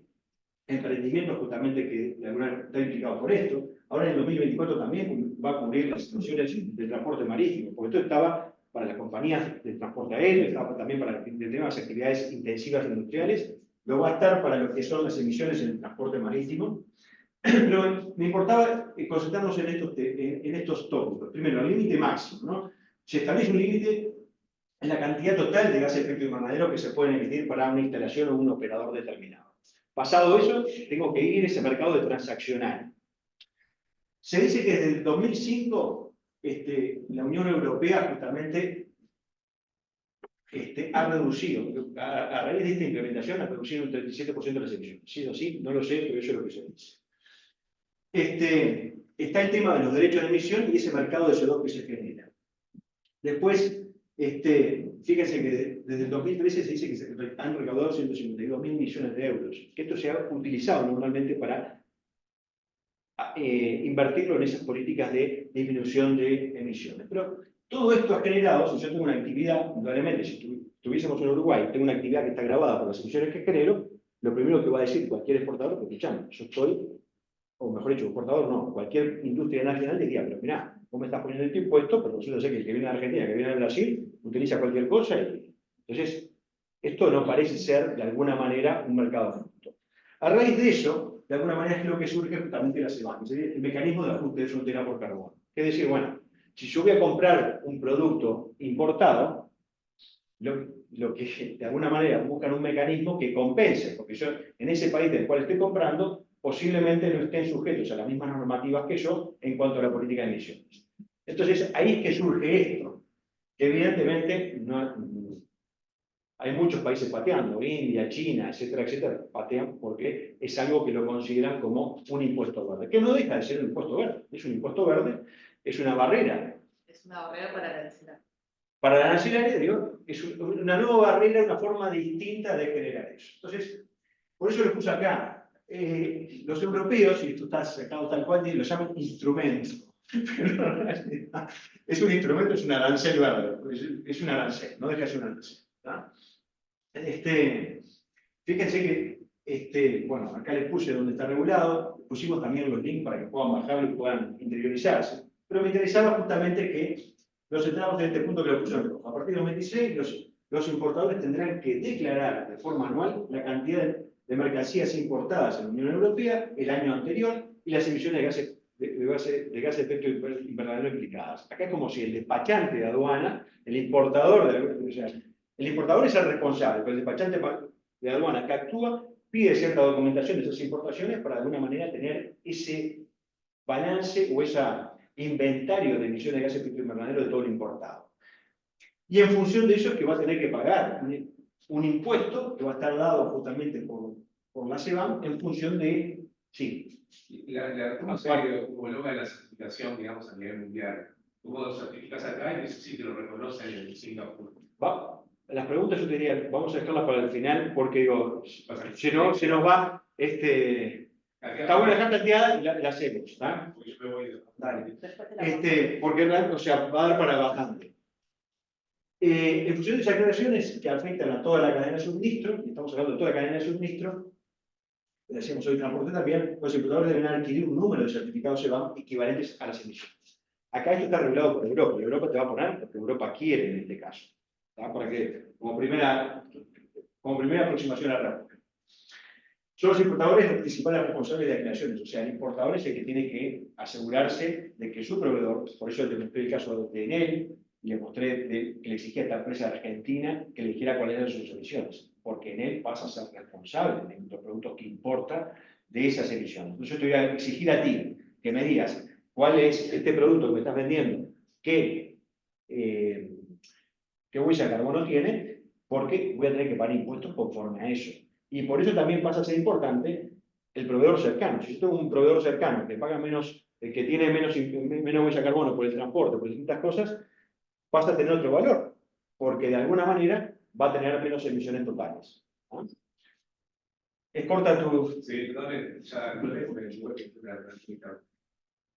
emprendimientos justamente que de alguna manera están implicados por esto. Ahora en el 2024 también va a cubrir las situaciones del transporte marítimo, porque esto estaba para las compañías de transporte aéreo, estaba también para las actividades intensivas industriales, lo va a estar para lo que son las emisiones en el transporte marítimo. Pero me importaba concentrarnos en estos tópicos. Primero, el límite máximo, ¿no? Se establece un límite en la cantidad total de gases de efecto invernadero que se pueden emitir para una instalación o un operador determinado. Pasado eso, tengo que ir a ese mercado de transaccional. Se dice que desde el 2005 la Unión Europea justamente ha reducido, a raíz de esta implementación, ha reducido un 37% de las emisiones. ¿Sí o sí? No lo sé, pero eso es lo que se dice. Está el tema de los derechos de emisión y ese mercado de CO2 que se genera. Después, fíjense que desde el 2013 se dice que se han recaudado 152.000 millones de euros, que esto se ha utilizado normalmente para invertirlo en esas políticas de disminución de emisiones. Pero todo esto ha generado, si yo tengo una actividad, indudablemente, si estuviésemos en Uruguay, tengo una actividad que está grabada por las emisiones que genero, lo primero que va a decir cualquier exportador, porque escuchame, yo estoy, o mejor dicho, exportador no, cualquier industria nacional diría, pero mirá, vos me estás poniendo este impuesto, pero resulta ser que el que viene de Argentina, que viene de Brasil, utiliza cualquier cosa, y entonces esto no parece ser de alguna manera un mercado justo. A raíz de eso, de alguna manera es lo que surge justamente la CBAM, es decir, el mecanismo de ajuste de frontera por carbono. Es decir, bueno, si yo voy a comprar un producto importado, lo que de alguna manera buscan un mecanismo que compense, porque yo en ese país del cual estoy comprando, posiblemente no estén sujetos a las mismas normativas que yo en cuanto a la política de emisiones. Entonces, ahí es que surge esto, que evidentemente hay muchos países pateando, India, China, etcétera, patean porque es algo que lo consideran como un impuesto verde, que no deja de ser un impuesto verde, es un impuesto verde, es una barrera. Es una barrera para la nacional. Para la nacionalidad, digo, es una nueva barrera, una forma distinta de generar eso. Entonces, por eso lo puse acá. Los europeos, y esto está sacado tal cual, lo llaman instrumento. Pero en realidad es un instrumento, es un arancel verde. Es un arancel, no deja de ser un arancel. ¿Tá? Fíjense que, bueno, acá les puse donde está regulado, pusimos también los links para que puedan bajarlo y puedan interiorizarse. Pero me interesaba justamente que nos centramos en este punto que lo puse en rojo. A partir del 2026, los importadores tendrán que declarar de forma anual la cantidad de mercancías importadas en la Unión Europea el año anterior y las emisiones de gases de efecto invernadero implicadas. Acá es como si el despachante de aduana, el importador, el importador es el responsable, pero el despachante de aduana que actúa pide cierta documentación de esas importaciones para de alguna manera tener ese balance o ese inventario de emisiones de gases de efecto invernadero de todo lo importado. Y en función de eso es que va a tener que pagar un impuesto que va a estar dado justamente por la CBAM en función de... Sí. ¿Cómo se homologa la certificación, digamos, a nivel mundial? ¿Cómo lo certificas acá y eso sí te lo reconocen en Singapur? Las preguntas yo te diría, vamos a dejarlas para el final, porque digo, si no, se nos va, está buena la planteada y la hacemos, ¿está? Porque yo me voy de... Dale. Porque, o sea, va a dar para bastante. En función de esas aclaraciones que afectan a toda la cadena de suministro, y estamos hablando de toda la cadena de suministro, decíamos hoy transporte también, los importadores deben adquirir un número de certificados CBAM equivalentes a las emisiones. Acá esto está regulado por Europa, y Europa te va a poner lo que Europa quiere en este caso, ¿tá? Para que, como primera aproximación a la respuesta. Son los importadores los principales responsables de aclaraciones, o sea, el importador es el que tiene que asegurarse de que su proveedor, por eso le mostré el caso de Enel, y le mostré que le exigía a esta empresa argentina que le dijera cuáles eran sus emisiones, porque Enel pasa a ser responsable de los productos que importa de esas emisiones. Entonces yo te voy a exigir a ti que me digas cuál es este producto que me estás vendiendo, qué huella de carbono tiene, porque voy a tener que pagar impuestos conforme a eso. Y por eso también pasa a ser importante el proveedor cercano. Si yo tengo un proveedor cercano que paga menos, que tiene menos huella de carbono por el transporte, por distintas cosas, pasa a tener otro valor, porque de alguna manera va a tener menos emisiones totales. ¿No? Es corta tu... Sí, totalmente. Ya no es porque el web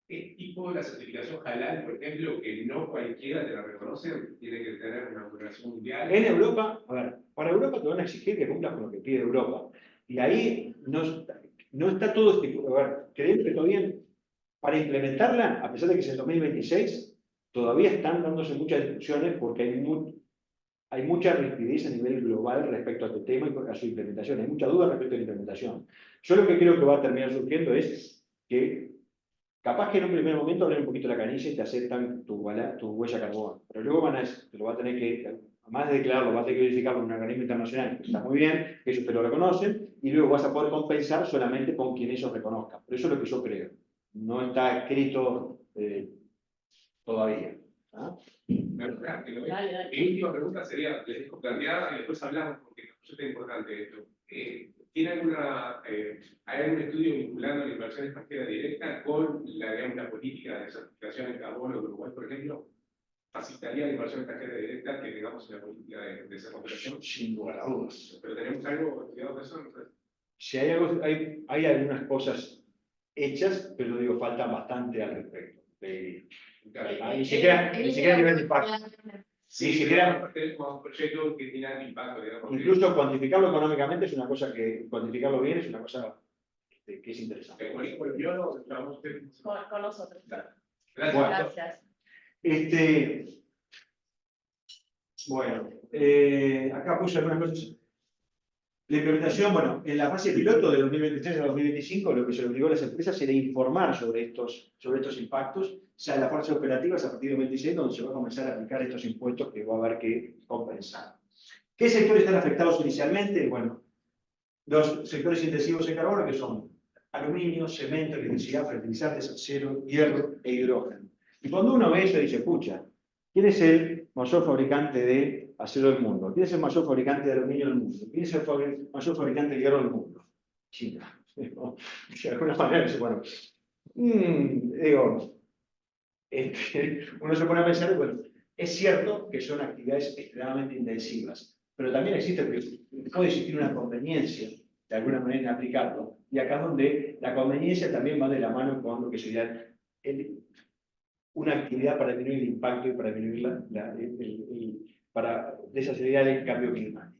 ¿qué tipo de la certificación halal, por ejemplo, que no cualquiera te la reconoce, tiene que tener una organización mundial? En Europa, a ver, para Europa te van a exigir que cumplas con lo que pide Europa. Y ahí no está todo estipulado. A ver, creemos que todavía, para implementarla, a pesar de que es el 2026, todavía están dándose muchas discusiones porque hay mucha rigidez a nivel global respecto a este tema y a su implementación. Hay mucha duda respecto a la implementación. Yo lo que creo que va a terminar surgiendo es que capaz que en un primer momento abren un poquito la canilla y te aceptan tu huella carbono, pero luego te lo va a tener que, además de declararlo, vas a tener que verificarlo en un organismo internacional, que está muy bien, que ellos te lo reconocen, y luego vas a poder compensar solamente con quien ellos reconozcan. Pero eso es lo que yo creo. No está escrito todavía. ¿Ah? Mi última pregunta sería, les dejo planteada y después hablamos porque es importante esto. ¿Hay algún estudio vinculando la inversión extranjera directa con la política de certificación en carbono de Uruguay, por ejemplo? ¿Facilitaría la inversión extranjera directa que tengamos en la política de esa cooperación? Sin lugar a dudas. ¿Pero tenemos algo estudiado de eso? Si hay algunas cosas hechas, pero digo, falta bastante al respecto. Ni siquiera a nivel de impacto. Sí, siquiera como proyecto que tiene impacto, digamos. Incluso cuantificarlo económicamente es una cosa que, cuantificarlo bien es una cosa que es interesante. Con nosotros. Gracias. Bueno, Gracias. Bueno, acá puse algunas cosas. La implementación, bueno, en la fase piloto de 2023 a 2025, lo que se le obligó a las empresas era informar sobre estos impactos. Ya en la fase operativa es a partir del 2026 donde se va a comenzar a aplicar estos impuestos que va a haber que compensar. ¿Qué sectores están afectados inicialmente? Bueno, los sectores intensivos en carbono, que son aluminio, cemento, electricidad, fertilizantes, acero, hierro e hidrógeno. Y cuando uno ve eso dice, pucha, ¿quién es el mayor fabricante de acero del mundo? ¿Quién es el mayor fabricante de aluminio del mundo? ¿Quién es el mayor fabricante de hierro del mundo? China. De alguna manera dice, bueno, digo, uno se pone a pensar, bueno, es cierto que son actividades extremadamente intensivas, pero también puede existir una conveniencia de alguna manera en aplicarlo, y acá es donde la conveniencia también va de la mano con lo que sería una actividad para disminuir el impacto y para disminuir para desacelerar el cambio climático.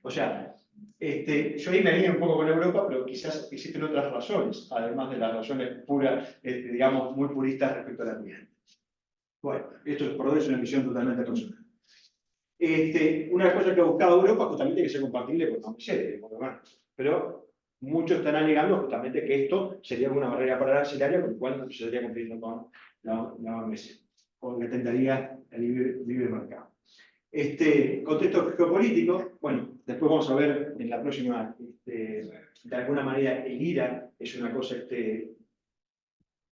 O sea, yo ahí me alineo un poco con Europa, pero quizás existen otras razones, además de las razones puras, digamos, muy puristas respecto al ambiente. Bueno, esto por es una visión totalmente personal. Una cosa que ha buscado Europa justamente que sea compatible con la OMC, pero muchos están alegando justamente que esto sería una barrera para arancelaria, con lo cual no se estaría cumpliendo con la OMC, con que tentaría el libre mercado. Contexto geopolítico, bueno, después vamos a ver en la próxima, de alguna manera el IRA es una cosa que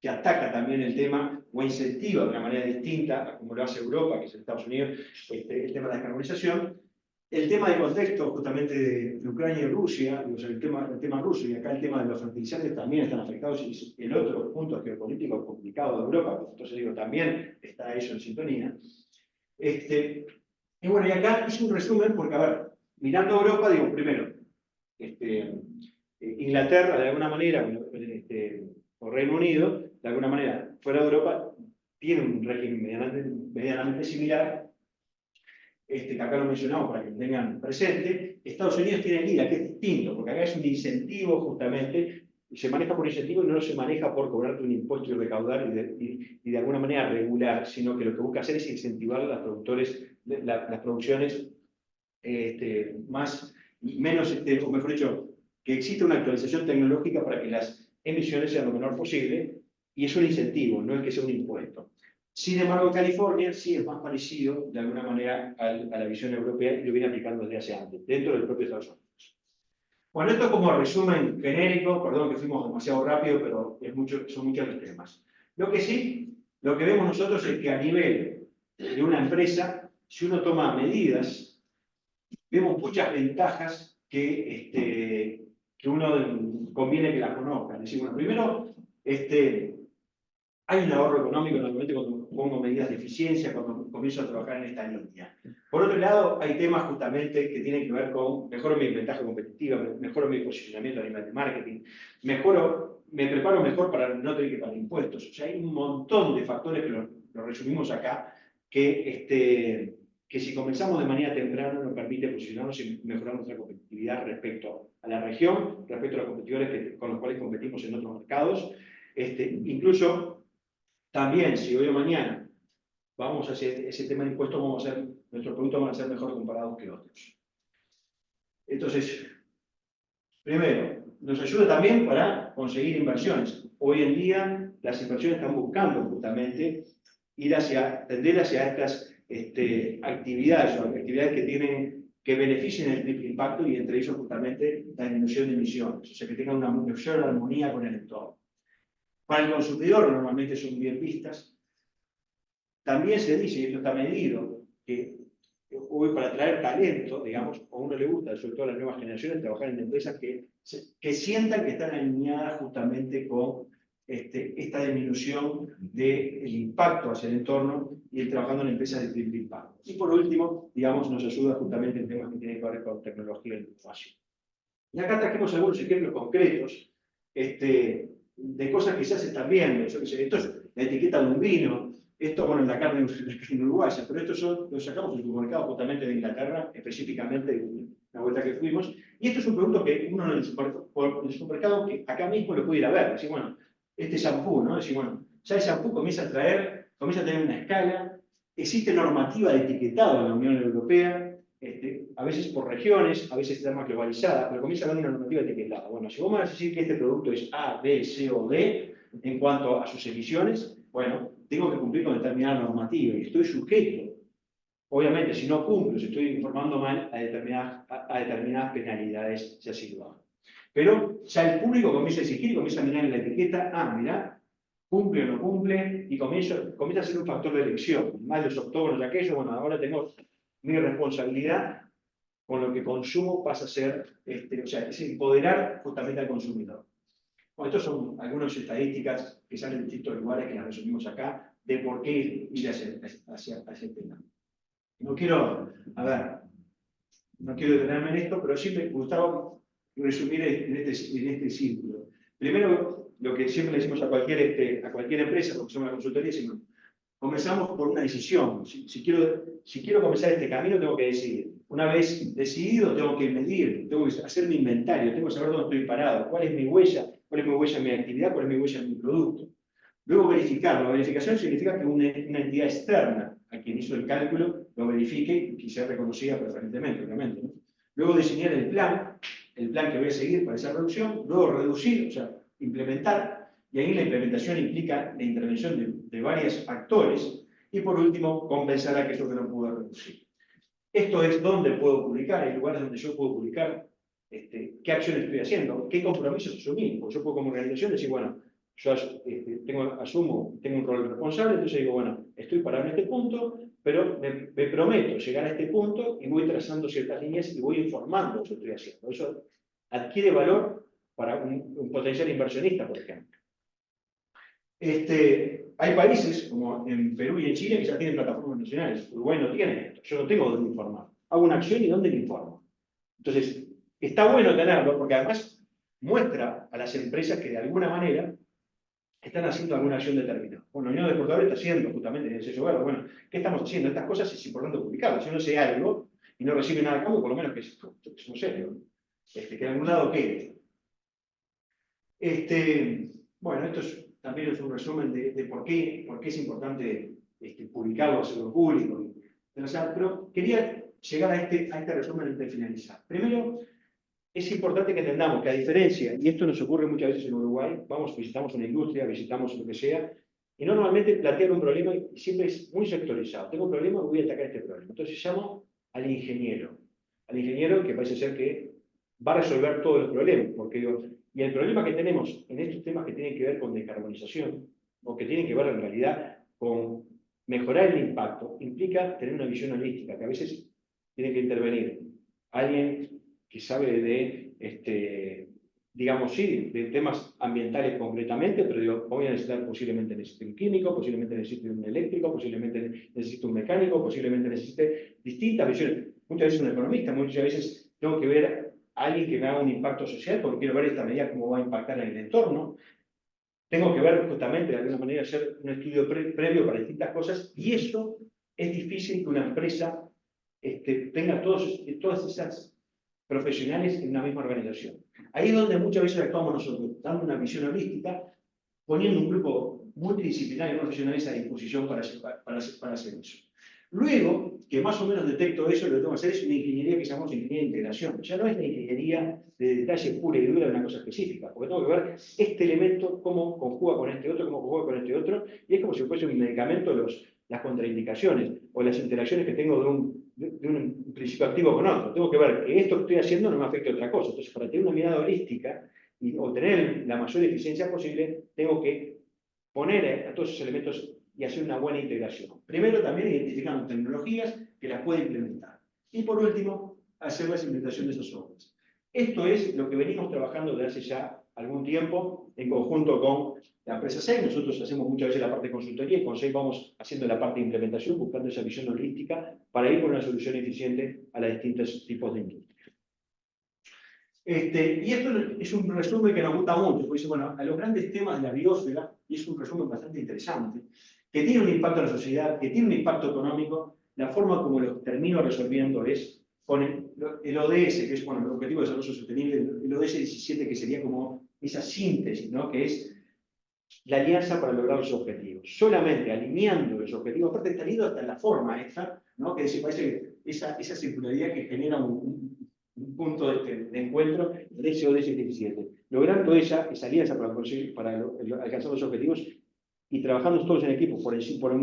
ataca también el tema o incentiva de una manera distinta a como lo hace Europa, que es Estados Unidos, el tema de la descarbonización. El tema de contexto justamente de Ucrania y Rusia, o sea, el tema ruso y acá el tema de los fertilizantes también están afectados, y el otro punto geopolítico complicado de Europa, entonces digo, también está eso en sintonía. Y bueno, y acá hice un resumen porque, a ver, mirando a Europa, digo, primero, Inglaterra de alguna manera, o Reino Unido, de alguna manera, fuera de Europa, tiene un régimen medianamente similar, que acá lo mencionamos para que lo tengan presente. Estados Unidos tiene el IRA, que es distinto, porque acá es un incentivo justamente, se maneja por incentivo y no se maneja por cobrarte un impuesto y recaudar y de alguna manera regular, sino que lo que busca hacer es incentivar a las producciones menos, o mejor dicho, que exista una actualización tecnológica para que las emisiones sean lo menor posible, y es un incentivo, no es que sea un impuesto. Sin embargo, California sí es más parecido, de alguna manera, a la visión europea, y lo viene aplicando desde hace antes, dentro del propio Estados Unidos. Bueno, esto como resumen genérico, perdón que fuimos demasiado rápido, pero son muchos los temas. Lo que sí, lo que vemos nosotros es que a nivel de una empresa, si uno toma medidas, vemos muchas ventajas que uno conviene que las conozca. Es decir, bueno, primero, hay un ahorro económico normalmente cuando pongo medidas de eficiencia, cuando comienzo a trabajar en esta línea. Por otro lado, hay temas justamente que tienen que ver con mejoro mi ventaja competitiva, mejoro mi posicionamiento a nivel de marketing, me preparo mejor para no tener que pagar impuestos. O sea, hay un montón de factores que lo resumimos acá, que si comenzamos de manera temprana nos permite posicionarnos y mejorar nuestra competitividad respecto a la región, respecto a los competidores con los cuales competimos en otros mercados. Incluso también, si hoy o mañana vamos a hacer ese tema de impuestos, nuestros productos van a ser mejor comparados que otros. Entonces, primero, nos ayuda también para conseguir inversiones. Hoy en día, las inversiones están buscando justamente tender hacia estas actividades o actividades que beneficien el triple impacto y entre ellos justamente la disminución de emisiones, o sea, que tengan una mayor armonía con el entorno. Para el consumidor normalmente son bien vistas. También se dice, y esto está medido, que hoy para atraer talento, digamos, a uno le gusta, sobre todo a las nuevas generaciones, trabajar en empresas que sientan que están alineadas justamente con esta disminución del impacto hacia el entorno y el trabajando en empresas de triple impacto. Y por último, digamos, nos ayuda justamente en temas que tienen que ver con tecnología y innovación. Y acá trajimos algunos ejemplos concretos de cosas que se hacen también. Yo qué sé, esto es la etiqueta de un vino, esto, bueno, en la carne uruguaya, pero estos lo sacamos del supermercado justamente de Inglaterra, específicamente de una vuelta que fuimos, y esto es un producto que uno en el supermercado, que acá mismo lo puede ir a ver, decir, bueno, este shampoo, ¿no? Decir, bueno, ya el shampoo comienza a tener una escala, existe normativa de etiquetado en la Unión Europea, a veces por regiones, a veces está más globalizada, pero comienza a haber una normativa de etiquetado. Bueno, si vos me vas a decir que este producto es A, B, C o D, en cuanto a sus emisiones, bueno, tengo que cumplir con determinada normativa y estoy sujeto. Obviamente, si no cumplo, si estoy informando mal, a determinadas penalidades, si así lo hago. Pero ya el público comienza a exigir y comienza a mirar en la etiqueta, mirá, cumple o no cumple, y comienza a ser un factor de elección. Más los octógonos de aquello, bueno, ahora tengo mi responsabilidad con lo que consumo pasa a ser, o sea, es empoderar justamente al consumidor. Bueno, estos son algunas estadísticas que salen de distintos lugares que las resumimos acá, de por qué ir hacia ese tema. No quiero detenerme en esto, pero sí me gustaba resumir en este círculo. Primero, lo que siempre le decimos a cualquier empresa, porque somos una consultoría, decimos, comenzamos por una decisión. Si quiero comenzar este camino, tengo que decidir. Una vez decidido, tengo que medir, tengo que hacer mi inventario, tengo que saber dónde estoy parado, cuál es mi huella en mi actividad, cuál es mi huella en mi producto. Luego verificarlo. La verificación significa que una entidad externa a quien hizo el cálculo lo verifique y sea reconocida preferentemente, obviamente, ¿no? Luego diseñar el plan que voy a seguir para esa reducción, luego reducir, o sea, implementar, y ahí la implementación implica la intervención de varios actores, y por último, compensar aquello que no pudo reducir. Esto es donde puedo publicar, hay lugares donde yo puedo publicar qué acciones estoy haciendo, qué compromisos asumí, porque yo puedo como organización decir, bueno, yo tengo un rol responsable, entonces digo, bueno, estoy parado en este punto, pero me prometo llegar a este punto y voy trazando ciertas líneas y voy informando lo que estoy haciendo. Eso adquiere valor para un potencial inversionista, por ejemplo. Hay países, como en Perú y en Chile, que ya tienen plataformas nacionales. Uruguay no tiene esto. Yo no tengo dónde informar. Hago una acción y dónde le informo. Entonces, está bueno tenerlo, porque además muestra a las empresas que de alguna manera están haciendo alguna acción determinada. Bueno, la Unión de Exportadores está haciendo justamente en el sello verde. Bueno, ¿qué estamos haciendo? Estas cosas es importante publicarlas. Si uno sé algo y no recibe nada a cambio, por lo menos que es un serio. Que en algún lado quede. Bueno, también es un resumen de por qué es importante publicarlo, hacerlo público. Pero quería llegar a este resumen antes de finalizar. Primero, es importante que entendamos que a diferencia, y esto nos ocurre muchas veces en Uruguay, visitamos una industria, visitamos lo que sea, y normalmente plantean un problema y siempre es muy sectorizado. Tengo un problema, voy a atacar este problema. Entonces llamo al ingeniero que parece ser que va a resolver todos los problemas, porque digo, y el problema que tenemos en estos temas que tienen que ver con descarbonización, o que tienen que ver en realidad con mejorar el impacto, implica tener una visión holística, que a veces tiene que intervenir alguien que sabe digamos, sí, de temas ambientales concretamente, pero digo, voy a necesitar, posiblemente necesite un químico, posiblemente necesite un eléctrico, posiblemente necesite un mecánico, posiblemente necesite distintas visiones. Muchas veces un economista, muchas veces tengo que ver a alguien que me haga un impacto social, porque quiero ver esta medida cómo va a impactar en el entorno. Tengo que ver justamente, de alguna manera, hacer un estudio previo para distintas cosas, y eso es difícil que una empresa tenga todas esas profesionales en una misma organización. Ahí es donde muchas veces actuamos nosotros, dando una visión holística, poniendo un grupo multidisciplinario de profesionales a disposición para hacer eso. Luego, que más o menos detecto eso, lo que tengo que hacer es una ingeniería que llamamos ingeniería de integración. Ya no es la ingeniería de detalle pura y dura de una cosa específica, porque tengo que ver este elemento, cómo conjuga con este otro, cómo conjuga con este otro, y es como si fuese un medicamento las contraindicaciones o las interacciones que tengo de un principio activo con otro. Tengo que ver que esto que estoy haciendo no me afecte a otra cosa. Entonces, para tener una mirada holística y obtener la mayor eficiencia posible, tengo que poner a todos esos elementos y hacer una buena integración. Primero, también identificando tecnologías que las pueda implementar. Y por último, hacer la implementación de esas obras. Esto es lo que venimos trabajando desde hace ya algún tiempo en conjunto con la empresa SEI. Nosotros hacemos muchas veces la parte de consultoría y con SEI vamos haciendo la parte de implementación, buscando esa visión holística para ir con una solución eficiente a los distintos tipos de industria. Y esto es un resumen que nos gusta mucho, porque dice, bueno, a los grandes temas de la biosfera, y es un resumen bastante interesante, que tiene un impacto en la sociedad, que tiene un impacto económico, la forma como lo termino resolviendo es con el ODS, que es, bueno, el Objetivo de Desarrollo Sostenible, el ODS 17, que sería como esa síntesis, ¿no? Que es la alianza para lograr los objetivos. Solamente alineando los objetivos, aparte está alineado hasta la forma esta, ¿no? Que parece esa circularidad que genera un punto de encuentro de ese ODS 17. Logrando esa alianza para alcanzar los objetivos y trabajando todos en equipo por encima de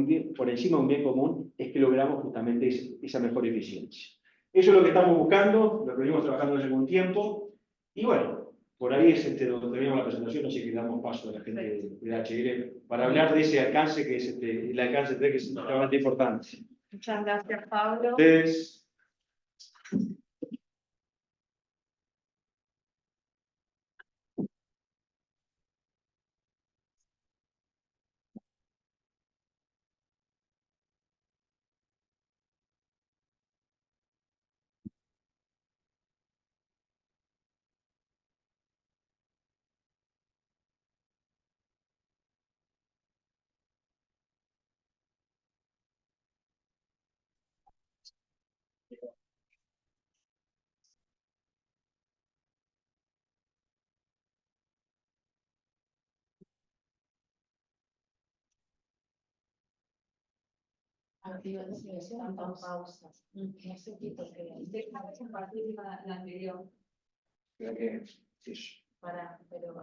un bien común, es que logramos justamente esa mejor eficiencia. Eso es lo que estamos buscando, lo que venimos trabajando hace algún tiempo, y bueno, por ahí es donde terminamos la presentación, así que damos paso a la gente de HL para hablar de ese alcance, que es el alcance 3, que es extremadamente importante. Muchas gracias, Pablo. Ustedes. Pausas. No sé qué porque déjame compartir la anterior Creo que sí. pero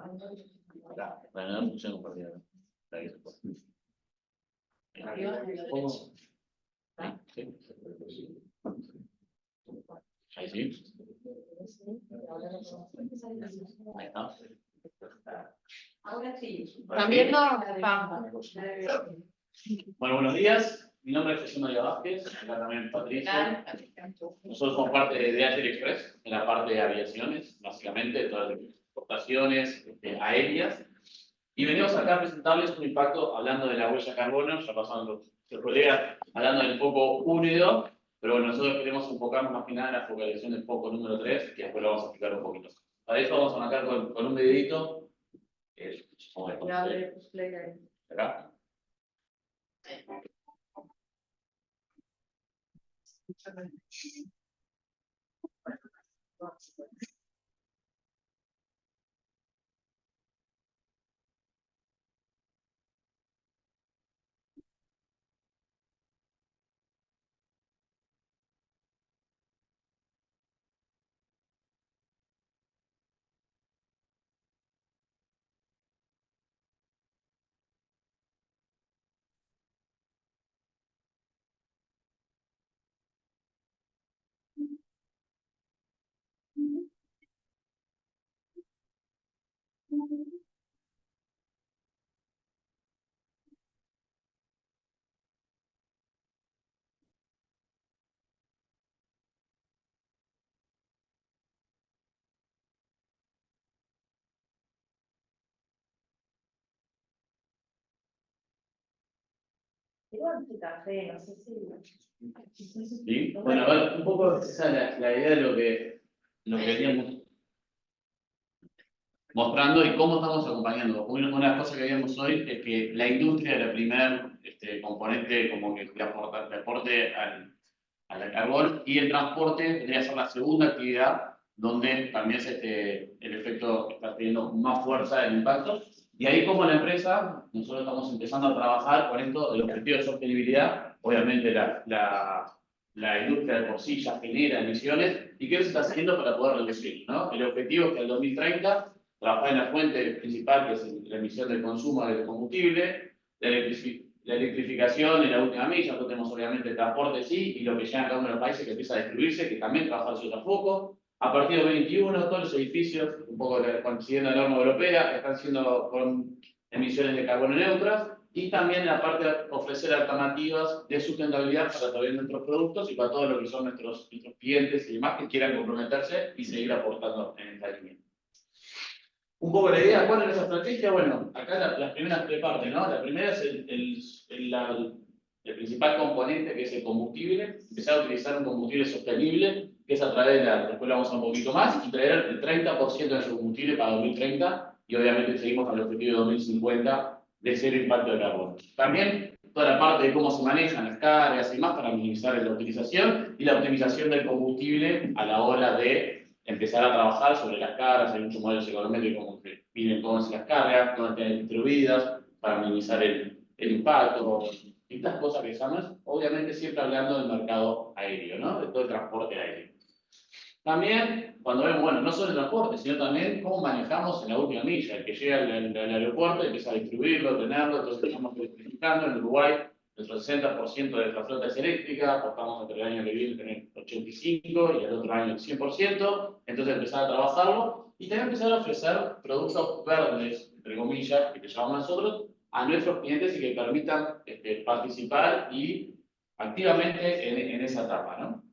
Para no funciona compartida. Ahí sí. Ahí está. ahora sí. También Vamos. Bueno, buenos días. Mi nombre es Jesús María Vázquez, acá también Patricia. Nosotros somos parte de DHL Express, en la parte de aviaciones, básicamente, de todas las exportaciones aéreas. Y venimos acá a presentarles un impacto hablando de la huella de carbono, ya pasaron los colegas hablando del foco 1 y 2, pero bueno, nosotros queremos enfocarnos más que nada en la focalización del foco número 3, que después lo vamos a explicar un poquito. Para eso vamos a marcar con un videito. Acá. Igual que café, no sé si. ¿Sí? Bueno, a ver, un poco esa es la idea de lo que veníamos mostrando y cómo estamos acompañando. Una de las cosas que vimos hoy es que la industria era el primer componente como que le aporte al carbón, y el transporte tendría que ser la segunda actividad donde también el efecto está teniendo más fuerza el impacto. Y ahí como la empresa, nosotros estamos empezando a trabajar con esto, el objetivo de sostenibilidad. Obviamente la industria de por sí ya genera emisiones, y qué se está haciendo para poder reducir, ¿no? El objetivo es que al 2030 trabajar en la fuente principal, que es la emisión del consumo de combustible, la electrificación en la última milla. Nosotros tenemos obviamente el transporte, sí, y lo que llega a cada uno de los países que empieza a destruirse, que también trabaja sobre otro foco. A partir del 21, todos los edificios, un poco siguiendo la norma europea, están siendo con emisiones de carbono neutras, y también la parte de ofrecer alternativas de sustentabilidad para todavía nuestros productos y para todos los que son nuestros clientes y demás que quieran comprometerse y seguir aportando en esta línea. Un poco la idea, ¿cuál es esa estrategia? Bueno, acá las primeras tres partes, ¿no? La primera es el principal componente, que es el combustible. Empezar a utilizar un combustible sostenible, que es a través después lo vamos a un poquito más, y traer el 30% de nuestro combustible para 2030, y obviamente seguimos con el objetivo de 2050 de cero impacto de carbono. También toda la parte de cómo se manejan las cargas y más para minimizar la utilización y la optimización del combustible a la hora de empezar a trabajar sobre las cargas. Hay muchos modelos econométricos como que piden cómo son las cargas, cómo están distribuidas, para minimizar el impacto, estas cosas que se llaman, obviamente siempre hablando del mercado aéreo, ¿no? De todo el transporte aéreo. También, cuando vemos, bueno, no solo el transporte, sino también cómo manejamos en la última milla, el que llega al aeropuerto, empieza a distribuirlo, tenerlo. Entonces estamos electrificando. En Uruguay nuestro 60% de nuestra flota es eléctrica, apostamos entre el año que viene tener 85% y el otro año el 100%, entonces empezar a trabajarlo y también empezar a ofrecer productos verdes, entre comillas, que llamamos nosotros, a nuestros clientes y que permitan participar y activamente en esa etapa, ¿no?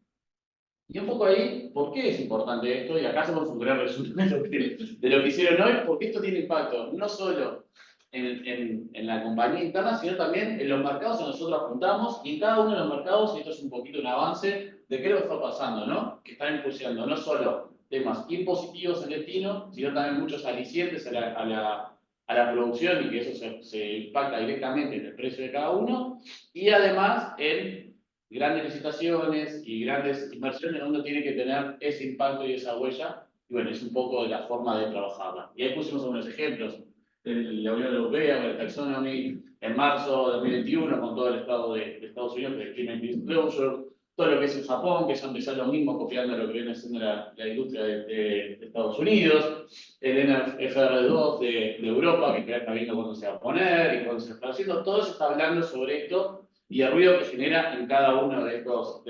Y un poco ahí, ¿por qué es importante esto? Y acá hacemos un gran resumen de lo que hicieron hoy, porque esto tiene impacto no solo en la compañía interna, sino también en los mercados que nosotros apuntamos, y en cada uno de los mercados, y esto es un poquito un avance de qué es lo que está pasando, ¿no? Que están impulsando no solo temas impositivos en destino, sino también muchos alicientes a la producción, y que eso se impacta directamente en el precio de cada uno, y además en grandes licitaciones y grandes inversiones donde tiene que tener ese impacto y esa huella. Y bueno, es un poco de la forma de trabajarla. Y ahí pusimos algunos ejemplos de la Unión Europea, con el Taxonomy, en marzo de 2021, con todo el estado de Estados Unidos, el Climate Disclosure, todo lo que es en Japón, que ya empezó lo mismo, copiando lo que viene haciendo la industria de Estados Unidos, el NFR2 de Europa, que ya está viendo cuándo se va a poner y cuándo se está haciendo. Todo se está hablando sobre esto y el ruido que genera en cada uno de estos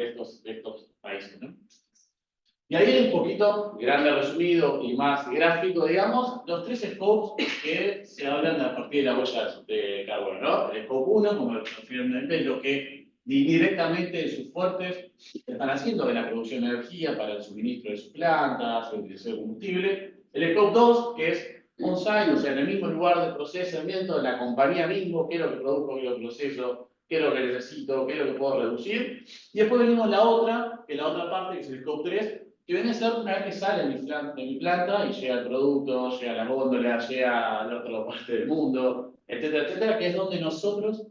países, ¿no? Y ahí hay un poquito, grande resumido y más gráfico, digamos, los tres scopes que se hablan a partir de la huella de carbono, ¿no? El scope 1, como lo refieren, es lo que directamente en sus fuertes están haciendo de la producción de energía para el suministro de sus plantas, el utilización de combustible. El scope 2, que es on-site, o sea, en el mismo lugar de procesamiento de la compañía mismo, qué es lo que produzco, qué es lo que proceso, qué es lo que necesito, qué es lo que puedo reducir. Y después venimos la otra parte, que es el scope 3, que viene a ser una vez que sale de mi planta y llega el producto, llega a la góndola, llega a la otra parte del mundo, etcétera, etcétera, que es donde nosotros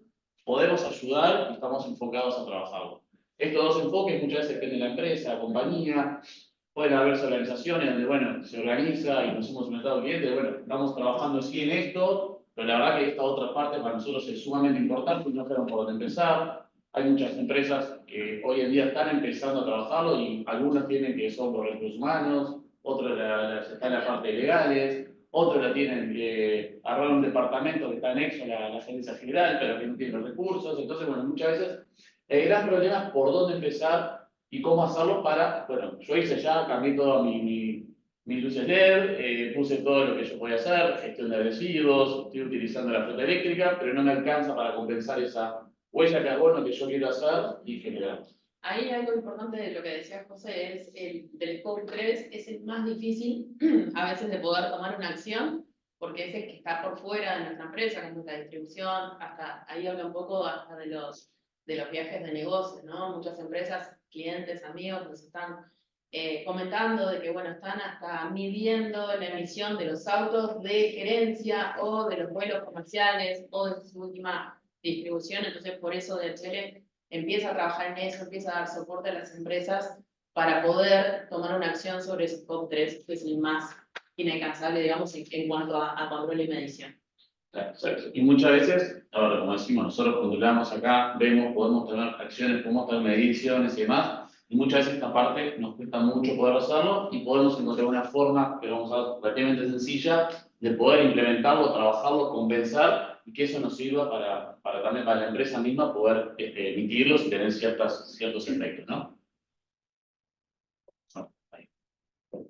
podemos ayudar y estamos enfocados a trabajarlo. Estos dos enfoques muchas veces dependen de la empresa, la compañía. Pueden haber organizaciones donde, bueno, se organiza y nos hemos inventado clientes, bueno, estamos trabajando sí en esto, pero la verdad que esta otra parte para nosotros es sumamente importante y no sabemos por dónde empezar. Hay muchas empresas que hoy en día están empezando a trabajarlo y algunas tienen que son por recursos humanos, otras están en la parte de legales, otros la tienen que agarrar un departamento que está anexo a la agencia general, pero que no tiene los recursos. Entonces, bueno, muchas veces el gran problema es por dónde empezar y cómo hacerlo para, bueno, yo hice ya, cambié todas mis luces LED, puse todo lo que yo podía hacer, gestión de residuos, estoy utilizando la flota eléctrica, pero no me alcanza para compensar esa huella de carbono que yo quiero hacer y generar. Ahí algo importante de lo que decía José es el del scope 3, es el más difícil a veces de poder tomar una acción, porque ese que está por fuera de nuestra empresa, como es la distribución, hasta ahí habla un poco hasta de los viajes de negocios, ¿no? Muchas empresas, clientes, amigos nos están comentando de que, bueno, están hasta midiendo la emisión de los autos de gerencia o de los vuelos comerciales o de su última distribución. Entonces, por eso DHL empieza a trabajar en eso, empieza a dar soporte a las empresas para poder tomar una acción sobre ese top 3, que es el más inalcanzable, digamos, en cuanto a control y medición. Exacto. Y muchas veces, ahora como decimos, nosotros controlamos acá, vemos, podemos tener acciones, podemos tener mediciones y demás, y muchas veces esta parte nos cuesta mucho poder hacerlo y podemos encontrar una forma, que vamos a ver, relativamente sencilla, de poder implementarlo, trabajarlo, compensar y que eso nos sirva también para la empresa misma poder emitirlos y tener ciertos efectos, ¿no?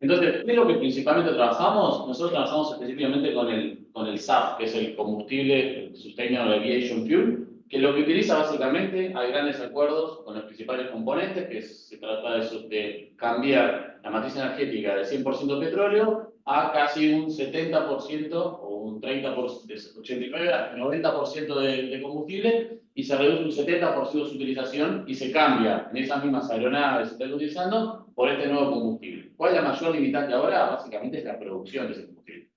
Entonces, ¿qué es lo que principalmente trabajamos? Nosotros trabajamos específicamente con el SAF, que es el combustible Sustainable Aviation Fuel, que lo que utiliza básicamente, hay grandes acuerdos con los principales componentes, que se trata de cambiar la matriz energética de 100% petróleo a casi un 70% o un 30%, de 89 a 90% de combustible, y se reduce un 70% su utilización y se cambia en esas mismas aeronaves que se están utilizando por este nuevo combustible. ¿Cuál es la mayor limitante ahora? Básicamente es la producción de ese combustible.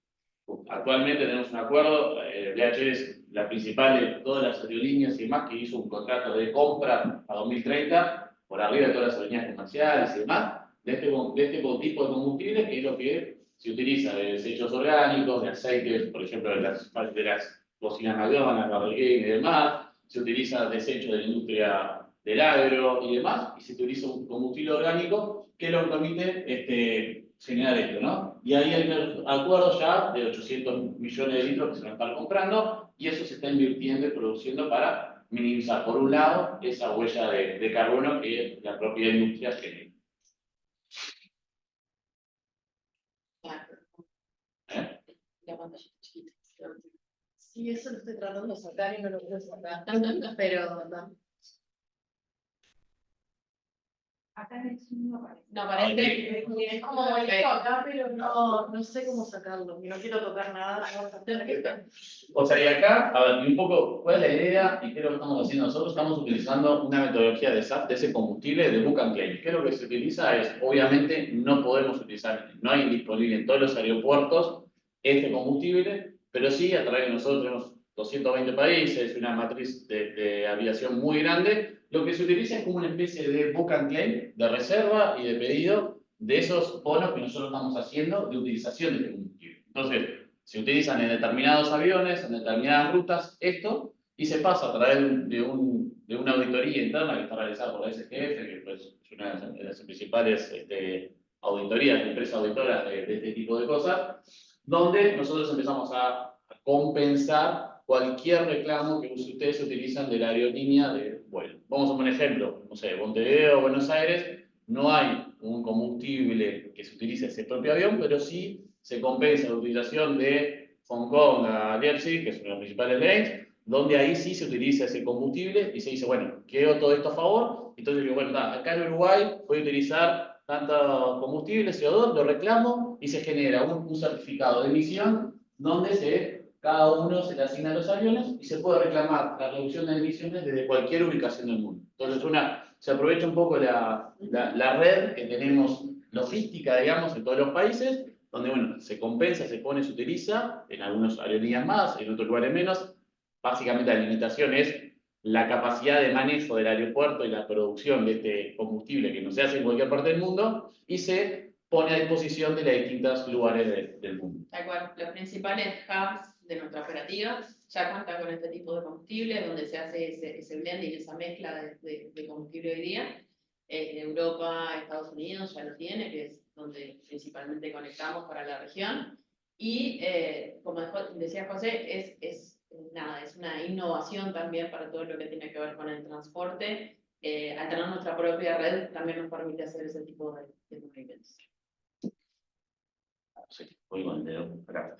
Actualmente tenemos un acuerdo, DHL es la principal de todas las aerolíneas y demás, que hizo un contrato de compra a 2030 por arriba de todas las aerolíneas comerciales y demás, de este tipo de combustible, que es lo que se utiliza de desechos orgánicos, de aceites, por ejemplo, de las cocinas McDonald's, Burger King y demás, se utiliza desecho de la industria del agro y demás, y se utiliza un combustible orgánico que lo permite generar esto, ¿no? Y ahí hay un acuerdo ya de 800 millones de litros que se van a estar comprando, y eso se está invirtiendo y produciendo para minimizar, por un lado, esa huella de carbono que la propia industria genera. La pantalla chiquita. Sí, eso lo estoy tratando de sacar y no lo puedo sacar, pero no. Acá en el Zoom no aparece. No aparece. Es como bonito acá, pero no sé cómo sacarlo. Y no quiero tocar nada. O sea, y acá, a ver, y un poco, ¿cuál es la idea y qué es lo que estamos haciendo nosotros? Estamos utilizando una metodología de SAF, de ese combustible de book and claim. ¿Qué es lo que se utiliza? Es, obviamente, no podemos utilizar, no hay disponible en todos los aeropuertos este combustible, pero sí, a través de nosotros tenemos 220 países, una matriz de aviación muy grande. Lo que se utiliza es como una especie de book and claim, de reserva y de pedido de esos bonos que nosotros estamos haciendo de utilización de este combustible. Entonces, se utilizan en determinados aviones, en determinadas rutas, esto, y se pasa a través de una auditoría interna que está realizada por la SGF, que pues, es una de las principales auditorías, empresas auditoras de este tipo de cosas, donde nosotros empezamos a compensar cualquier reclamo que ustedes utilizan de la aerolínea de vuelo. Vamos a poner un ejemplo, no sé, Montevideo o Buenos Aires, no hay un combustible que se utilice ese propio avión, pero sí se compensa la utilización de Hong Kong a Leipzig, que es una de las principales lanes, donde ahí sí se utiliza ese combustible y se dice, bueno, quiero todo esto a favor, entonces digo, bueno, acá en Uruguay voy a utilizar tanto combustible, CO2, lo reclamo y se genera un certificado de emisión donde cada uno se le asigna a los aviones y se puede reclamar la reducción de emisiones desde cualquier ubicación del mundo. Entonces se aprovecha un poco la red que tenemos logística, digamos, en todos los países, donde bueno, se compensa, se pone, se utiliza, en algunas aerolíneas más, en otros lugares menos. Básicamente la limitación es la capacidad de manejo del aeropuerto y la producción de este combustible que no se hace en cualquier parte del mundo y se pone a disposición de los distintos lugares del mundo. Tal cual, los principales hubs de nuestra operativa ya cuentan con este tipo de combustible, donde se hace ese blending, esa mezcla de combustible hoy día. Europa, Estados Unidos ya lo tiene, que es donde principalmente conectamos para la región. Y como decía José, es una innovación también para todo lo que tiene que ver con el transporte. Al tener nuestra propia red también nos permite hacer ese tipo de movimientos. Sí, voy con el dedo acá.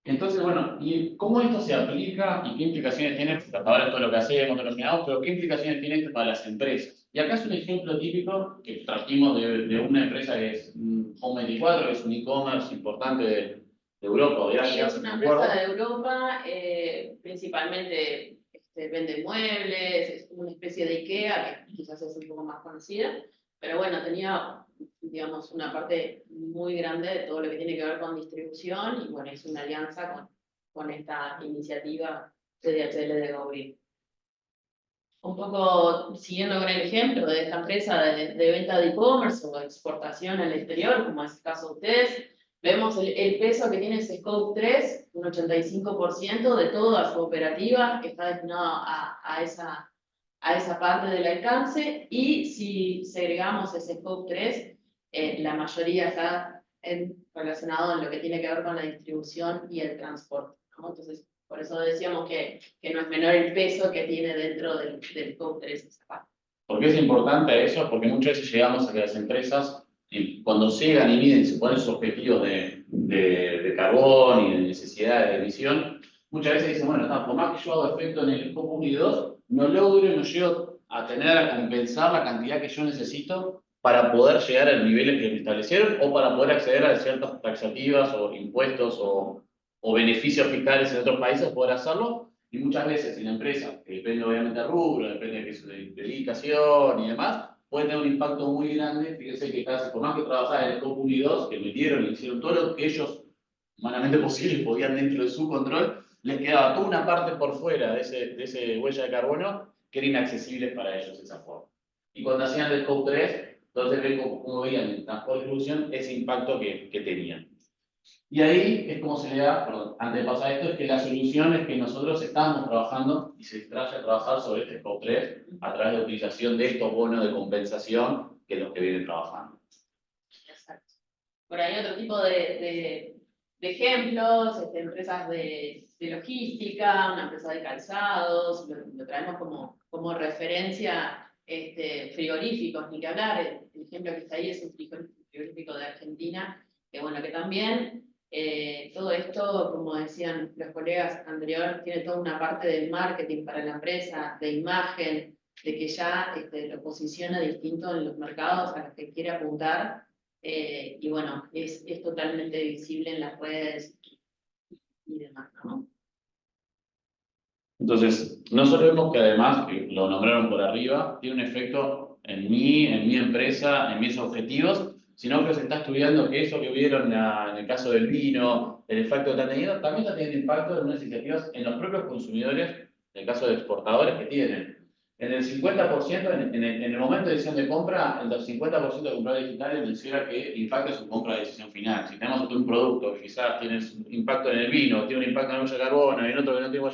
Entonces, bueno, ¿y cómo esto se aplica y qué implicaciones tiene? Ahora todo lo que hacemos, todo lo que hagamos, pero ¿qué implicaciones tiene esto para las empresas? Y acá es un ejemplo típico que trajimos de una empresa que es Home24, que es un e-commerce importante Europa o de Sí, Asia, es no una me acuerdo. empresa de Europa, principalmente vende muebles, es como una especie de IKEA, que quizás es un poco más conocida, pero bueno, tenía, digamos, una parte muy grande de todo lo que tiene que ver con distribución y bueno, es una alianza con esta iniciativa de DHL de GoGreen. Un poco siguiendo con el ejemplo de esta empresa de venta de e-commerce o exportación al exterior, como es el caso de ustedes, vemos el peso que tiene ese Scope 3, un 85% de toda su operativa está destinado a esa parte del alcance, y si segregamos ese Scope 3, la mayoría está relacionado en lo que tiene que ver con la distribución y el transporte, ¿no? Entonces, por eso decíamos que no es menor el peso que tiene dentro del Scope 3 esa parte. ¿Por qué es importante eso? Porque muchas veces llegamos a que las empresas, y cuando llegan y miden y se ponen sus objetivos de carbón y de necesidad de emisión, muchas veces dicen, bueno, por más que yo haga efecto en el Scope 1 y 2, no logro y no llego a tener a compensar la cantidad que yo necesito para poder llegar al nivel que me establecieron o para poder acceder a ciertas taxativas o impuestos o beneficios fiscales en otros países, poder hacerlo. Y muchas veces en la empresa, que depende obviamente del rubro, depende de su dedicación y demás, puede tener un impacto muy grande. Fíjense que casi, por más que trabajaban en el Scope 1 y 2, que metieron y hicieron todo lo que ellos humanamente posible podían dentro de su control, les quedaba toda una parte por fuera de ese huella de carbono que era inaccesible para ellos de esa forma. Y cuando hacían el Scope 3, entonces ven cómo veían en transporte y distribución ese impacto que tenían. Y ahí es como se le da, perdón, antes de pasar esto, es que la solución es que nosotros estamos trabajando y se trae a trabajar sobre este Scope 3 a través de la utilización de estos bonos de compensación que los que vienen trabajando. Exacto. Por ahí otro tipo de ejemplos, empresas de logística, una empresa de calzados, lo traemos como referencia, frigoríficos, ni que hablar, el ejemplo que está ahí es un frigorífico de Argentina, que bueno, que también todo esto, como decían los colegas anteriores, tiene toda una parte del marketing para la empresa, de imagen, de que ya lo posiciona distinto en los mercados a los que quiere apuntar. Y bueno, es totalmente visible en las redes y demás, ¿no? Entonces, nosotros vemos que además, que lo nombraron por arriba, tiene un efecto en mi empresa, en mis objetivos, sino que se está estudiando que eso que vieron en el caso del vino, el efecto que está teniendo, también está teniendo impacto en unas iniciativas en los propios consumidores, en el caso de exportadores que tienen. En el 50%, en el momento de decisión de compra, el 50% de compradores digitales menciona que impacta su compra de decisión final. Si tenemos un producto que quizás tiene un impacto en el vino, tiene un impacto en el huella de carbono, y en otro que no tiene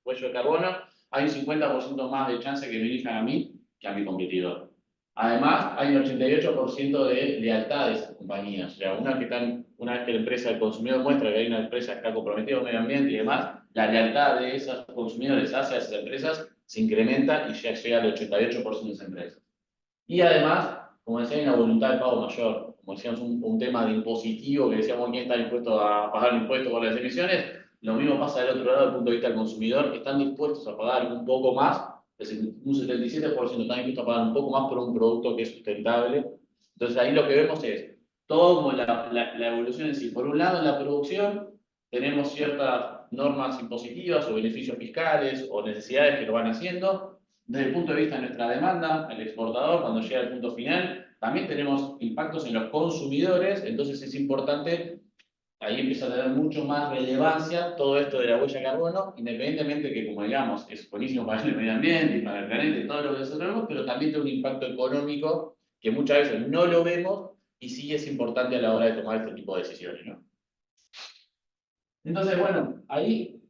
huella de carbono, hay un 50% más de chance que me elijan a mí que a mi competidor. Además, hay un 88% de lealtad de esas compañías. O sea, una vez que la empresa, el consumidor muestra que hay una empresa que está comprometida con el medio ambiente y demás, la lealtad de esos consumidores hacia esas empresas se incrementa y ya llega al 88% de esas empresas. Y además, como decía, hay una voluntad de pago mayor. Como decíamos, un tema de impositivo, que decíamos quién está dispuesto a pagar el impuesto por las emisiones, lo mismo pasa del otro lado, desde el punto de vista del consumidor, están dispuestos a pagar un poco más, un 77% están dispuestos a pagar un poco más por un producto que es sustentable. Entonces ahí lo que vemos es todo como la evolución en sí. Por un lado, en la producción tenemos ciertas normas impositivas o beneficios fiscales o necesidades que lo van haciendo. Desde el punto de vista de nuestra demanda, el exportador, cuando llega al punto final, también tenemos impactos en los consumidores, entonces es importante, ahí empieza a tener mucho más relevancia todo esto de la huella de carbono, independientemente que, como digamos, es buenísimo para el medio ambiente y para el planeta y todo lo que nosotros vemos, pero también tiene un impacto económico que muchas veces no lo vemos y sí es importante a la hora de tomar este tipo de decisiones, ¿no? Entonces, bueno, ahí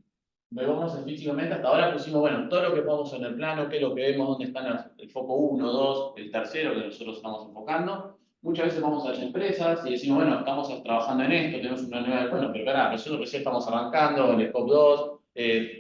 vemos físicamente, hasta ahora pusimos, bueno, todo lo que vamos en el plano, qué es lo que vemos, dónde están el foco 1, 2, el tercero que nosotros estamos enfocando. Muchas veces vamos a las empresas y decimos, bueno, estamos trabajando en esto, tenemos una nueva, bueno, pero claro, nosotros recién estamos arrancando en el Scope 2,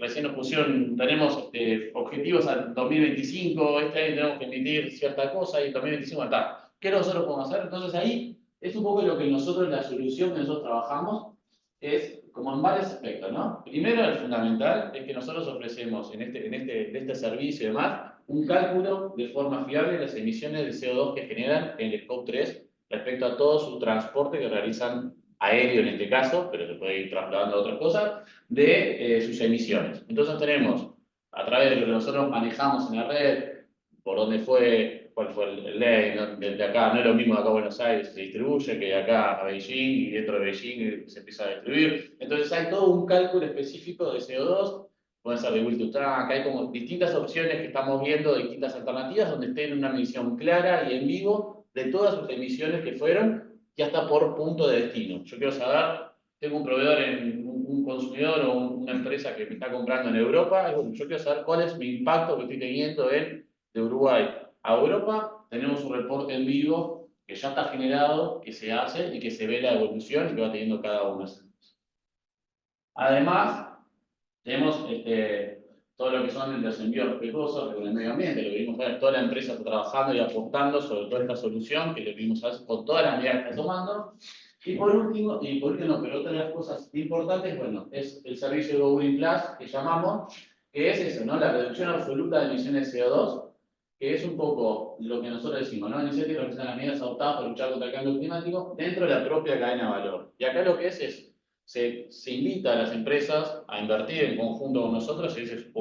recién nos pusieron, tenemos objetivos al 2025, este año tenemos que emitir cierta cosa y en 2025 está. ¿Qué nosotros podemos hacer? Entonces ahí es un poco lo que nosotros, la solución que nosotros trabajamos, es como en varios aspectos, ¿no? Primero, el fundamental es que nosotros ofrecemos en este servicio y demás un cálculo de forma fiable de las emisiones de CO2 que generan en el Scope 3 respecto a todo su transporte que realizan aéreo en este caso, pero se puede ir trasladando a otras cosas, de sus emisiones. Entonces tenemos, a través de lo que nosotros manejamos en la red, por dónde fue, cuál fue el ley, ¿no? Desde acá, no es lo mismo de acá a Buenos Aires se distribuye que de acá a Beijing, y dentro de Beijing se empieza a distribuir. Entonces hay todo un cálculo específico de CO2, pueden ser de will to tank, hay como distintas opciones que estamos viendo, distintas alternativas, donde estén una medición clara y en vivo de todas sus emisiones que fueron, y hasta por punto de destino. Yo quiero saber, tengo un proveedor, un consumidor o una empresa que me está comprando en Europa, y bueno, yo quiero saber cuál es mi impacto que estoy teniendo de Uruguay a Europa. Tenemos un reporte en vivo que ya está generado, que se hace y que se ve la evolución que va teniendo cada uno de esos. Además, tenemos todo lo que son los envíos respetuosos con el medio ambiente, lo que vimos ver, toda la empresa está trabajando y apostando sobre toda esta solución, que lo vimos hacer con todas las medidas que está tomando. Y por último, pero otra de las cosas importantes, bueno, es el servicio de Go Green Plus, que llamamos, que es eso, ¿no? La reducción absoluta de emisiones de CO2, que es un poco lo que nosotros decimos, ¿no? Iniciativas que realizan las medidas adoptadas para luchar contra el cambio climático dentro de la propia cadena de valor. Y acá lo que es se invita a las empresas a invertir en conjunto con nosotros en ese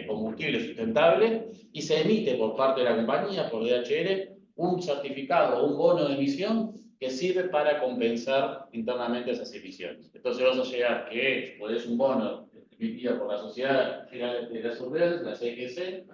combustible sustentable, y se emite por parte de la compañía, por DHL, un certificado o un bono de emisión que sirve para compensar internamente esas emisiones. Entonces vas a llegar que podés un bono emitido por la Sociedad General de las Urbanas, la CGC,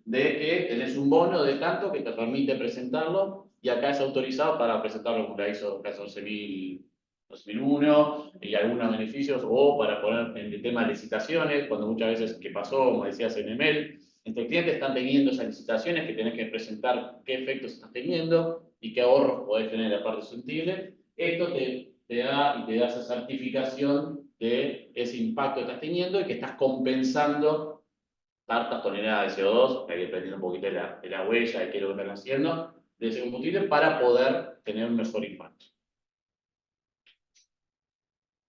de que tenés un bono de tanto que te permite presentarlo, y acá es autorizado para presentarlo con la ISO 14001 y algunos beneficios, o para poner en el tema de licitaciones, cuando muchas veces, que pasó, como decías en EMEL, entre clientes están teniendo esas licitaciones que tenés que presentar qué efectos estás teniendo y qué ahorros podés tener en la parte sostenible. Esto te da esa certificación de ese impacto que estás teniendo y que estás compensando tantas toneladas de CO2, que hay que dependiendo un poquito de la huella, de qué es lo que están haciendo, de ese combustible, para poder tener un mejor impacto.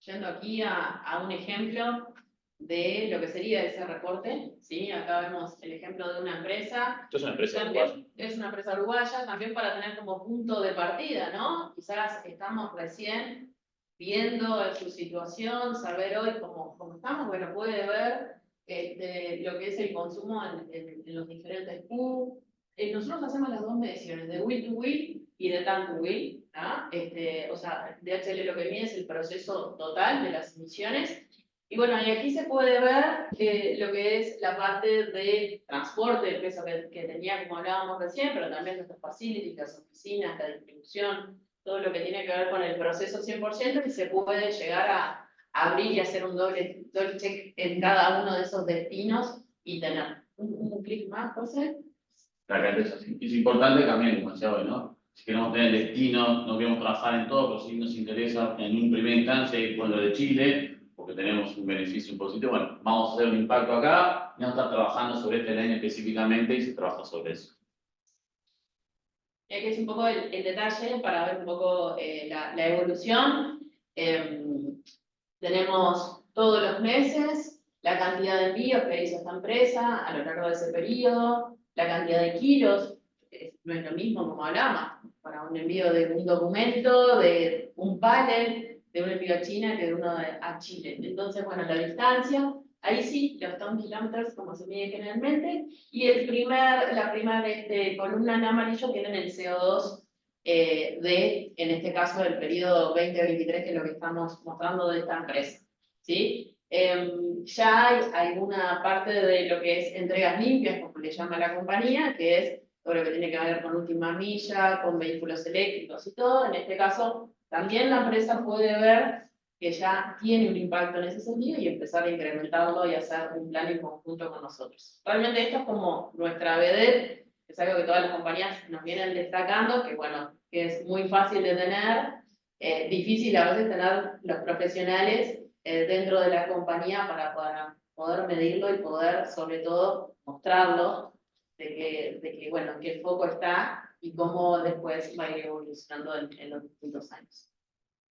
Yendo aquí a un ejemplo de lo que sería ese reporte, ¿sí? Acá vemos el ejemplo de una empresa. Esto es una empresa También uruguaya. es una empresa uruguaya, también para tener como punto de partida, ¿no? Quizás estamos recién viendo su situación, saber hoy cómo estamos, bueno, puede ver lo que es el consumo en los diferentes Q. Nosotros hacemos las dos mediciones, de will to will y de tank to will, ¿no? O sea, DHL lo que mide es el proceso total de las emisiones. Y bueno, y aquí se puede ver lo que es la parte de transporte, el peso que tenía, como hablábamos recién, pero también nuestras facilities, las oficinas, la distribución, todo lo que tiene que ver con el proceso 100%, y se puede llegar a abrir y hacer un doble check en cada uno de esos destinos y tener un clic más, José. Claro, es importante también, como decía hoy, ¿no? Si queremos tener destino, no queremos trabajar en todo, pero sí nos interesa en un primera instancia ir con lo de Chile, porque tenemos un beneficio impositivo. Bueno, vamos a hacer un impacto acá, y vamos a estar trabajando sobre este línea específicamente, y se trabaja sobre eso. Y aquí es un poco el detalle para ver un poco la evolución. Tenemos todos los meses la cantidad de envíos que hizo esta empresa a lo largo de ese periodo, la cantidad de kilos, no es lo mismo como hablábamos, para un envío de un documento, de un pallet, de un envío a China que de uno a Chile. Entonces, bueno, la distancia, ahí sí, los ton kilómetros como se mide generalmente, y la primera columna en amarillo tienen el CO2 en este caso, del periodo 2023, que es lo que estamos mostrando de esta empresa, ¿sí? Ya hay alguna parte de lo que es entregas limpias, como le llama la compañía, que es todo lo que tiene que ver con última milla, con vehículos eléctricos y todo. En este caso, también la empresa puede ver que ya tiene un impacto en ese sentido y empezar a incrementarlo y hacer un plan en conjunto con nosotros. Realmente esto es como nuestra vedette, es algo que todas las compañías nos vienen destacando, que bueno, que es muy fácil de tener, difícil a veces tener los profesionales dentro de la compañía para poder medirlo y poder, sobre todo, mostrarlo de que bueno, en qué foco está y cómo después va a ir evolucionando en los distintos años.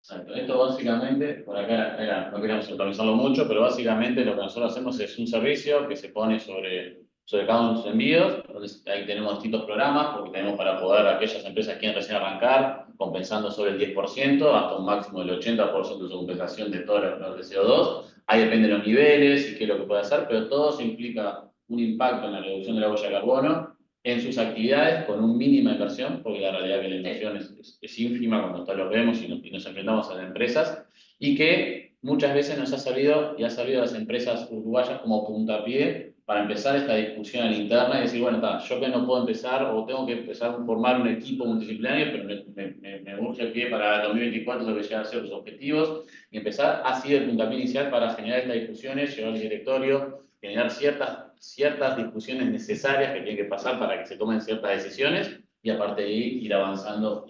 Exacto. Esto básicamente, por acá, no queremos actualizarlo mucho, pero básicamente lo que nosotros hacemos es un servicio que se pone sobre cada uno de los envíos, donde ahí tenemos distintos programas, porque tenemos para poder aquellas empresas que quieren recién arrancar, compensando sobre el 10%, hasta un máximo del 80% de su compensación de todos los de CO2. Ahí depende de los niveles y qué es lo que puede hacer, pero todo eso implica un impacto en la reducción de la huella de carbono en sus actividades con un mínima inversión, porque la realidad es que la inversión es ínfima cuando lo vemos y nos enfrentamos a las empresas, y que muchas veces nos ha servido y ha servido a las empresas uruguayas como puntapié para empezar esta discusión interna y decir, bueno, yo que no puedo empezar o tengo que empezar a formar un equipo multidisciplinario, pero me urge el pie para 2024 lo que llegan a ser los objetivos, y empezar así el puntapié inicial para generar estas discusiones, llevar al directorio, generar ciertas discusiones necesarias que tienen que pasar para que se tomen ciertas decisiones y aparte de ahí ir avanzando.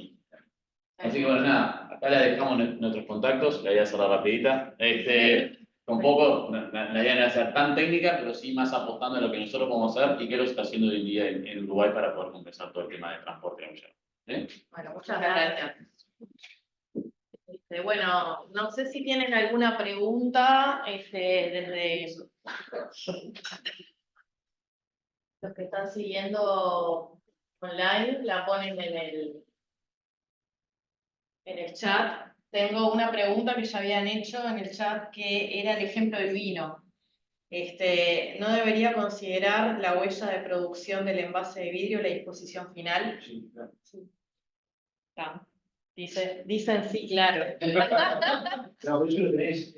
Así que bueno, nada, acá le dejamos nuestros contactos, la idea es hacerla rapidita. Tampoco la idea no es ser tan técnica, pero sí más apostando en lo que nosotros podemos hacer y qué lo está haciendo hoy en día en Uruguay para poder compensar todo el tema de transporte. Bueno, muchas gracias. Bueno, no sé si tienen alguna pregunta desde los que están siguiendo online, la ponen en el chat. Tengo una pregunta que ya habían hecho en el chat, que era el ejemplo del vino. ¿No debería considerar la huella de producción del envase de vidrio la disposición final? Sí, claro. Ah, dicen sí, claro. Claro, eso lo tenés,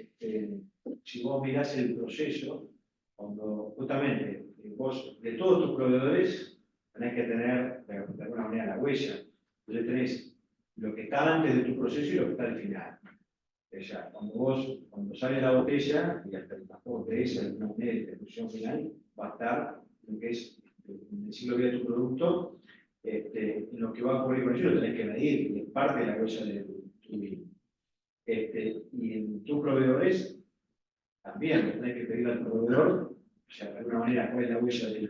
si vos mirás el proceso, cuando justamente vos de todos tus proveedores tenés que tener de alguna manera la huella. Entonces tenés lo que está antes de tu proceso y lo que está al final. O sea, cuando sale la botella y hasta el transporte de esa, de alguna manera, de distribución final, va a estar lo que es en el ciclo de vida de tu producto, en lo que va a ocurrir con ello lo tenés que medir, que es parte de la huella de tu vino. Y en tus proveedores, también lo tenés que pedir al proveedor, o sea, de alguna manera, cuál es la huella de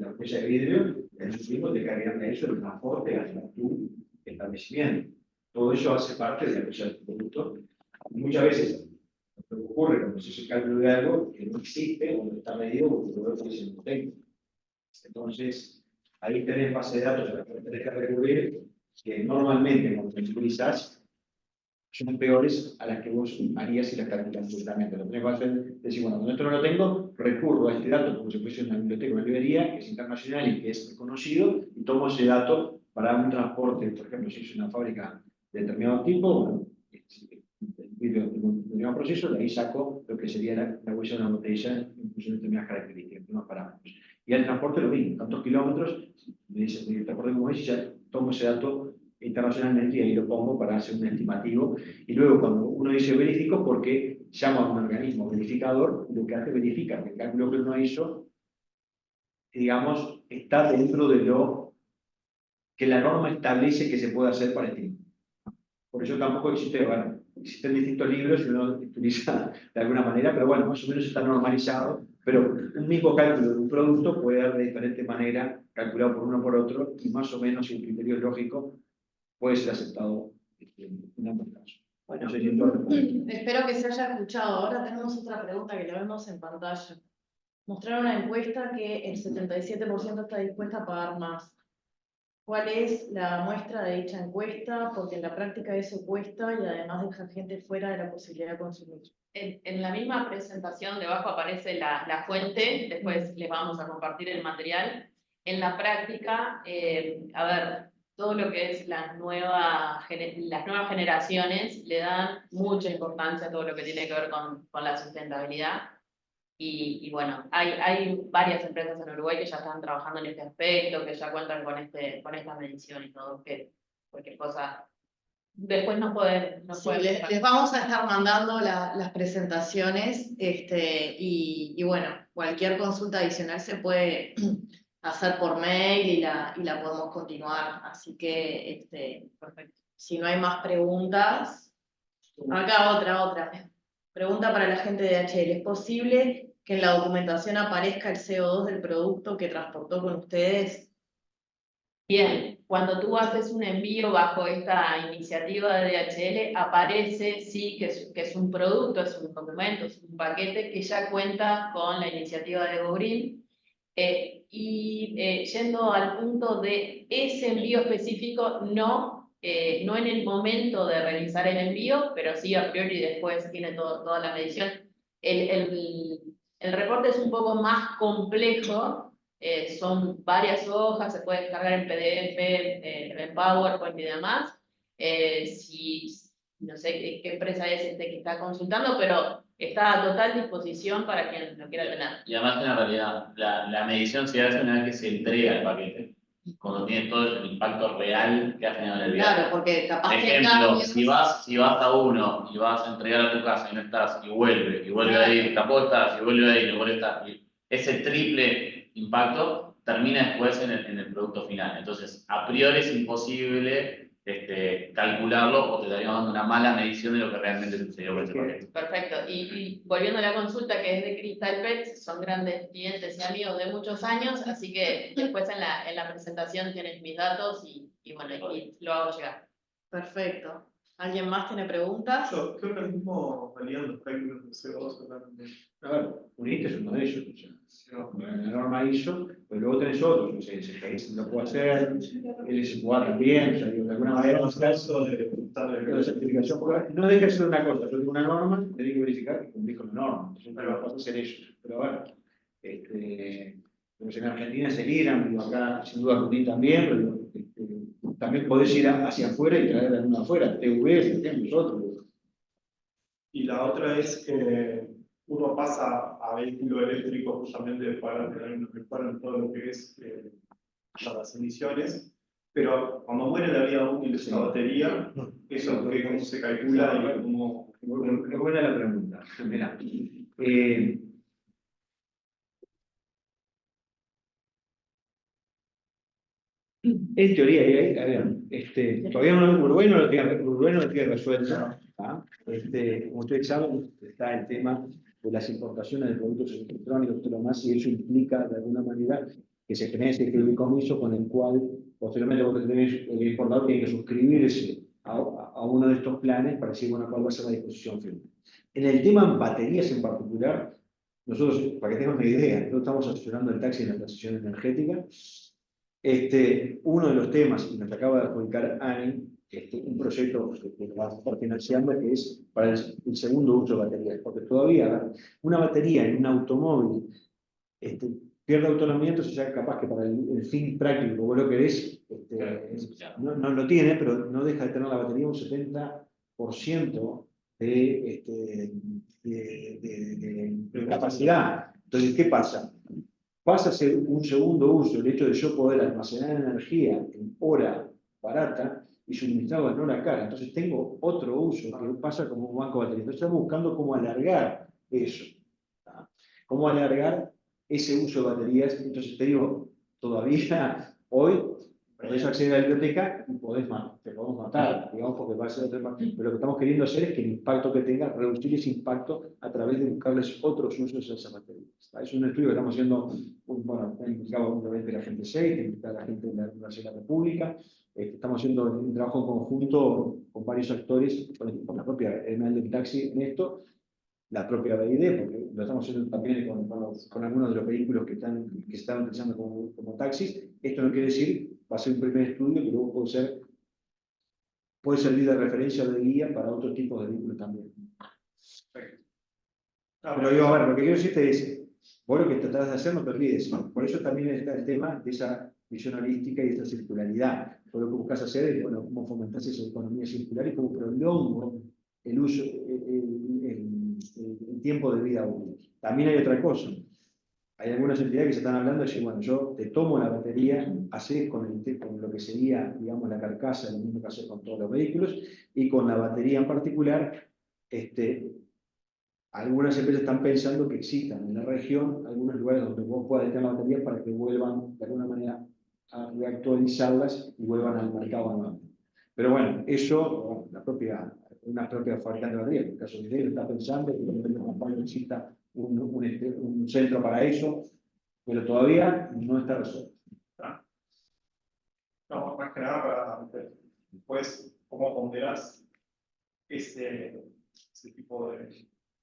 la botella de vidrio, y al mismo tiempo te cargan de eso el transporte hacia tu establecimiento. Todo eso hace parte de la huella del producto. Y muchas veces lo que ocurre cuando se hace el cálculo de algo que no existe o no está medido porque el proveedor dice no tengo. Entonces, ahí tenés base de datos a las que tenés que recurrir, que normalmente cuando utilizas son peores a las que vos harías si las calculas directamente. Lo tenés que hacer, decir, bueno, cuando esto no lo tengo, recurro a este dato como si fuese una biblioteca, una librería, que es internacional y que es reconocido, y tomo ese dato para un transporte, por ejemplo, si es una fábrica de determinado tipo, bueno, el vidrio de un determinado proceso, de ahí saco lo que sería la huella de una botella en función de determinadas características, unos parámetros. Y el transporte lo mismo, tantos kilómetros, me dice, el transporte como es, y ya tomo ese dato internacionalmente y ahí lo pongo para hacer un estimativo. Y luego cuando uno dice verifico, porque llama a un organismo verificador, lo que hace verifica que el cálculo que uno hizo, digamos, está dentro de lo que la norma establece que se puede hacer para estimar. Por eso tampoco existe, bueno, existen distintos libros y uno utiliza de alguna manera, pero bueno, más o menos está normalizado, pero un mismo cálculo de un producto puede dar de diferente manera, calculado por uno o por otro, y más o menos, si el criterio es lógico, puede ser aceptado en ambos casos. Bueno, No sé si espero que se haya escuchado. Ahora tenemos otra pregunta que la vemos en pantalla. Mostraron una encuesta que el 77% está dispuesta a pagar más. ¿Cuál es la muestra de dicha encuesta? Porque en la práctica eso cuesta y además deja gente fuera de la posibilidad de consumir. En la misma presentación debajo aparece la fuente, después les vamos a compartir el material. En la práctica, a ver, todo lo que es las nuevas generaciones le dan mucha importancia a todo lo que tiene que ver con la sustentabilidad. Y bueno, hay varias empresas en Uruguay que ya están trabajando en este aspecto, que ya cuentan con esta medición y todo, que cualquier cosa. Después nos pueden... Sí, les vamos a estar mandando las presentaciones y bueno, cualquier consulta adicional se puede hacer por mail y la podemos continuar. Así que, perfecto. Si no hay más preguntas, acá otra. Pregunta para la gente de HL. ¿Es posible que en la documentación aparezca el CO2 del producto que transportó con ustedes? Bien, cuando tú haces un envío bajo esta iniciativa de DHL, aparece, sí, que es un producto, es un documento, es un paquete que ya cuenta con la iniciativa de GoGreen. Yendo al punto de ese envío específico, no no en el momento de realizar el envío, pero sí a priori después tiene toda la medición. El reporte es un poco más complejo, son varias hojas, se puede descargar en PDF, en PowerPoint y demás. No sé qué empresa es que está consultando, pero está a total disposición para quien lo quiera tener. Y además, en la realidad, la medición se hace una vez que se entrega el paquete, cuando tiene todo el impacto real que ha generado en el viaje. Claro, porque capaz Por que ejemplo, cambios. si vas a uno y vas a entregar a tu casa y no estás, y vuelve a ir, tampoco estás, y vuelve a ir, y vuelve a estar, y ese triple impacto termina después en el producto final. Entonces, a priori es imposible calcularlo o te estaríamos dando una mala medición de lo que realmente sucedió con ese paquete. Perfecto. Y volviendo a la consulta que es de Crystal Pets, son grandes clientes y amigos de muchos años, así que después en la presentación tienes mis datos y bueno, y lo hago llegar. Perfecto. ¿Alguien más tiene preguntas? ¿Qué organismo valían los cálculos de CO2? A ver, UNIT es uno de ellos, la norma ISO, pero luego tenés otros, no sé, SGS lo puede hacer, el SQA también, o sea, digo, de alguna manera, Un caso de la certificación, porque no deja de ser una cosa, yo tengo una norma, tengo que verificar que cumplís con la norma, entonces lo vas a hacer ellos, pero bueno, en Argentina se miran, digo, acá sin duda UNIT también, pero también podés ir hacia afuera y traer a alguno afuera, TV, por ejemplo, nosotros. Y la otra es que uno pasa a vehículo eléctrico justamente para tener una mejora en todo lo que es las emisiones, pero cuando muere la vida útil de la batería, eso cómo se calcula y cómo... Es buena la pregunta. Mirá, en teoría, a ver, todavía Uruguay no lo tiene resuelto. ¿Ah? Como ustedes saben, está el tema de las importaciones de productos electrónicos y todo lo más, y eso implica de alguna manera que se genere ese fideicomiso con el cual posteriormente el importador tiene que suscribirse a uno de estos planes para decir, bueno, cuál va a ser la disposición final. En el tema de baterías en particular, nosotros, para que tengan una idea, nosotros estamos asesorando el taxi en la transición energética. Uno de los temas, y nos acaba de adjudicar ANI, un proyecto que va a estar financiando, que es para el segundo uso de baterías, porque todavía una batería en un automóvil pierde autonomía, entonces ya capaz que para el fin práctico, como lo que es, no lo tiene, pero no deja de tener la batería un 70% de capacidad. Entonces, ¿qué pasa? Pasa a ser un segundo uso el hecho de yo poder almacenar energía en hora barata y suministrarla en hora cara. Entonces tengo otro uso que pasa como un banco de batería. Entonces estamos buscando cómo alargar eso. ¿Tá? Cómo alargar ese uso de baterías. Entonces te digo, todavía hoy podés acceder a la biblioteca y te podemos matar, digamos, porque va a ser otro impacto. Pero lo que estamos queriendo hacer es que el impacto que tenga, reducir ese impacto a través de buscarles otros usos a esas baterías. Es un estudio que estamos haciendo, bueno, está implicado obviamente la gente SEI, está implicada la gente de la Universidad de la República, estamos haciendo un trabajo en conjunto con varios actores, con la propia ENAL del taxi en esto, la propia BID, porque lo estamos haciendo también con algunos de los vehículos que se están utilizando como taxis. Esto no quiere decir, va a ser un primer estudio que luego puede servir de referencia o de guía para otros tipos de vehículos también. Pero digo, a ver, lo que quiero decirte es, vos lo que tratás de hacer no te olvides. Por eso también está el tema de esa visión holística y esa circularidad. Vos lo que buscas hacer es, bueno, cómo fomentás esa economía circular y cómo prolongo el uso, el tiempo de vida útil. También hay otra cosa. Hay algunas entidades que se están hablando de decir, bueno, yo te tomo la batería, haces con lo que sería, digamos, la carcasa, lo mismo que haces con todos los vehículos, y con la batería en particular, algunas empresas están pensando que existan en la región algunos lugares donde vos puedas tener la batería para que vuelvan, de alguna manera, a reactualizarlas y vuelvan al mercado nuevamente. Pero bueno, eso, una propia fabricante de baterías, en el caso de Lidl, está pensando que exista un centro para eso, pero todavía no está resuelto. No, más que nada para después, ¿cómo ponderás ese tipo de...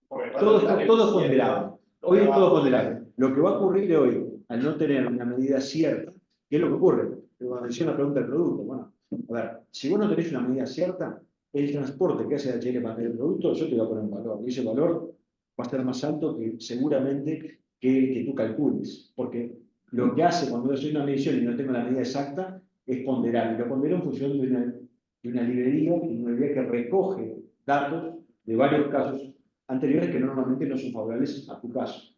Todo es ponderable. Hoy es todo ponderable. Lo que va a ocurrir hoy, al no tener una medida cierta, ¿qué es lo que ocurre? Cuando decía la pregunta del producto, bueno, A ver, si vos no tenés una medida cierta, el transporte que hace HL para tener el producto, yo te voy a poner un valor, y ese valor va a ser más alto que seguramente que el que tú calcules, porque lo que hace cuando yo hago una medición y no tengo la medida exacta es ponderar, y lo pondero en función de una librería que recoge datos de varios casos anteriores que normalmente no son favorables a tu caso.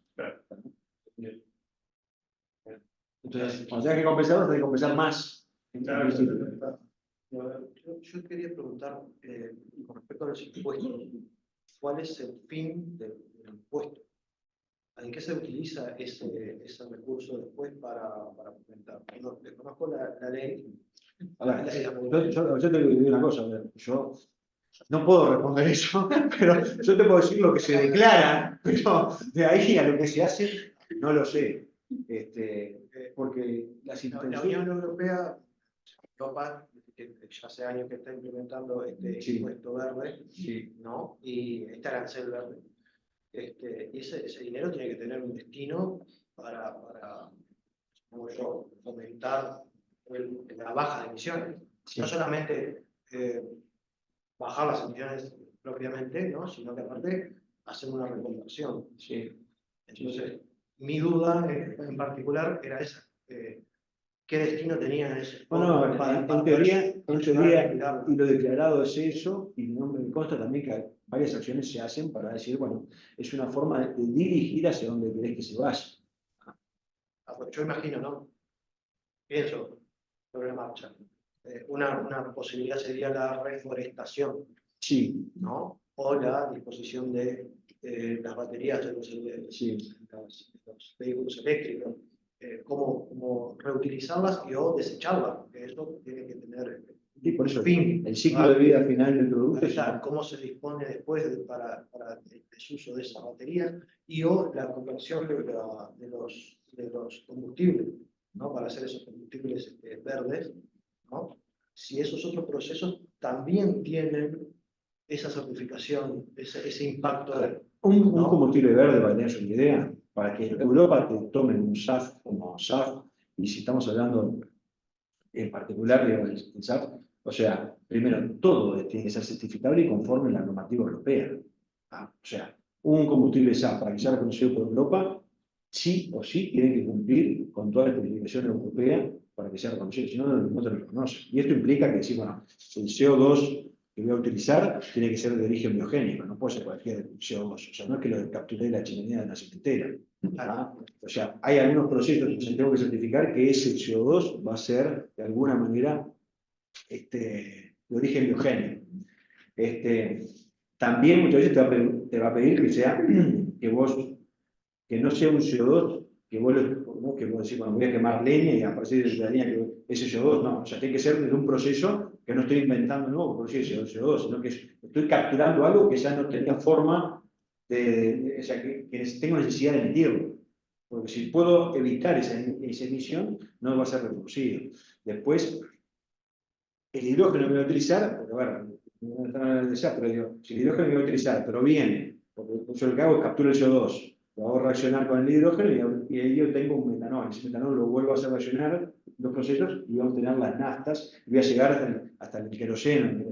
Entonces, cuando tengas que compensar, vas a tener que compensar más. Claro, Yo quería preguntar, con respecto a los impuestos, ¿cuál es el fin del impuesto? ¿En qué se utiliza ese recurso después para fomentar? No, desconozco la ley. A ver, yo te digo una cosa, a ver, yo no puedo responder eso, pero yo te puedo decir lo que se declara, pero de ahí a lo que se hace, no lo sé. Porque las La intenciones... Unión Europea, Europa, que ya hace años que está implementando este Sí. impuesto verde, Sí. ¿no? Y este arancel verde. Y ese dinero tiene que tener un destino para como yo, fomentar la baja de emisiones. Sí. No solamente bajar las emisiones propiamente, ¿no? Sino que aparte hacer una reconversión. Sí. Entonces, mi duda en particular era esa. ¿Qué destino tenía ese? Bueno, en teoría, ayudar y lo declarado es eso, y no me consta también que varias acciones se hacen para decir, bueno, es una forma de dirigir hacia donde querés que se vaya. Yo imagino, ¿no? Pienso sobre la marcha. Una posibilidad sería la reforestación, Sí, ¿no? O la disposición de las baterías de los vehículos eléctricos. Cómo reutilizarlas y o desecharlas, porque eso tiene que tener y por eso fin. el ciclo de vida final del producto es Cómo se dispone después para el desuso de esa batería y o la conversión de los combustibles, ¿no? Para hacer esos combustibles verdes, ¿no? Si esos otros procesos también tienen esa certificación, ese impacto. un combustible verde, para que tengas una idea, para que Europa te tome un SAF como SAF, y si estamos hablando en particular del SAF, o sea, primero, todo tiene que ser certificable y conforme a la normativa europea. O sea, un combustible SAF para que sea reconocido por Europa, sí o sí tiene que cumplir con toda la especificación europea para que sea reconocido, si no, no te lo reconoce. Y esto implica que, sí, bueno, el CO2 que voy a utilizar tiene que ser de origen biogénico, no puede ser cualquier CO2. O sea, no es que lo capturé de la chimenea de la cementera. O sea, hay algunos procesos que se tengo que certificar que ese CO2 va a ser, de alguna manera, de origen biogénico. También muchas veces te va a pedir que sea, que no sea un CO2, que vos decís, bueno, voy a quemar leña y a partir de la leña que ese CO2, no, o sea, tiene que ser desde un proceso que no estoy inventando nuevo, por decir CO2, sino que estoy capturando algo que ya no tenía forma o sea, que tengo necesidad de emitirlo. Porque si puedo evitar esa emisión, no va a ser reproducido. Después, el hidrógeno que voy a utilizar, porque bueno, no están analizando, pero digo, si el hidrógeno que voy a utilizar proviene, porque yo lo que hago es capturar el CO2, lo hago reaccionar con el hidrógeno y ahí yo tengo un metanol. Ese metanol lo vuelvo a hacer reaccionar los procesos y vamos a tener las naftas y voy a llegar hasta el queroseno.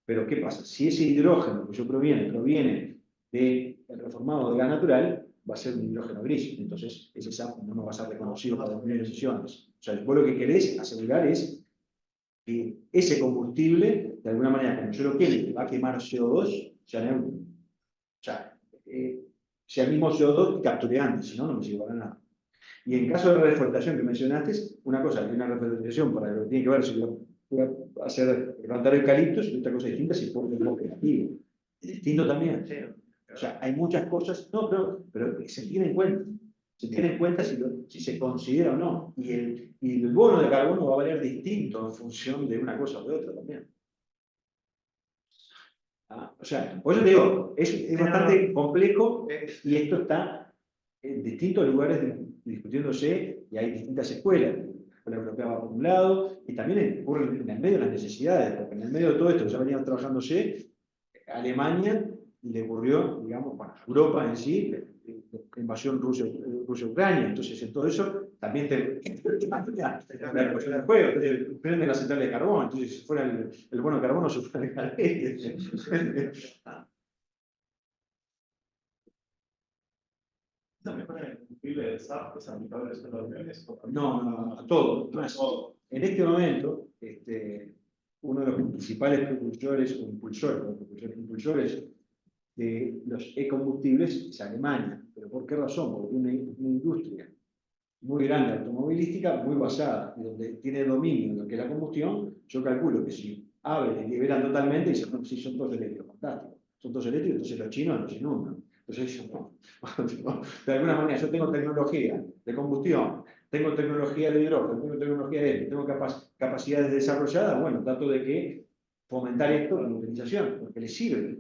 Pero ¿qué pasa? Si ese hidrógeno que yo proviene del reformado de gas natural, va a ser un hidrógeno gris. Entonces, ese SAF no va a ser reconocido para las emisiones. O sea, vos lo que querés asegurar es que ese combustible, de alguna manera, como yo lo quiero, que va a quemar CO2, sea neutro. O sea, sea el mismo CO2 que capturé antes, si no, no me sirve para nada. Y en caso de reforestación que mencionaste, una cosa, hay una reforestación para lo que tiene que ver si lo voy a hacer plantar eucaliptos, y otra cosa distinta si pongo el bosque nativo. Es distinto también. O sea, hay muchas cosas, no, pero se tiene en cuenta. Se tiene en cuenta si se considera o no. Y el bono de carbono va a valer distinto en función de una cosa o de otra también. O sea, por eso te digo, es bastante complejo y esto está en distintos lugares discutiéndose y hay distintas escuelas. La escuela europea va por un lado y también ocurre en el medio de las necesidades, porque en el medio de todo esto que ya venía trabajándose, Alemania le ocurrió, digamos, bueno, Europa en sí, invasión Rusia-Ucrania. Entonces, en todo eso también la revolución del juego. Entonces, prenden la central de carbón. Entonces, si fuera el bono de carbono, se fuera la ley. ¿Esa mejora en el combustible de SAF es aplicable a los aviones? No, a todo. Más, en este momento, uno de los principales propulsores o impulsores de los e-combustibles es Alemania. ¿Pero por qué razón? Porque una industria muy grande automovilística, muy basada, y donde tiene dominio de lo que es la combustión. Yo calculo que si abren y liberan totalmente, dicen, no, si son todos eléctricos, fantástico. Son todos eléctricos, entonces los chinos nos inundan. Entonces dicen, no. De alguna manera, yo tengo tecnología de combustión, tengo tecnología de hidrógeno, tengo tecnología de tengo capacidades desarrolladas, bueno, trato de que fomentar esto con la utilización, porque les sirve.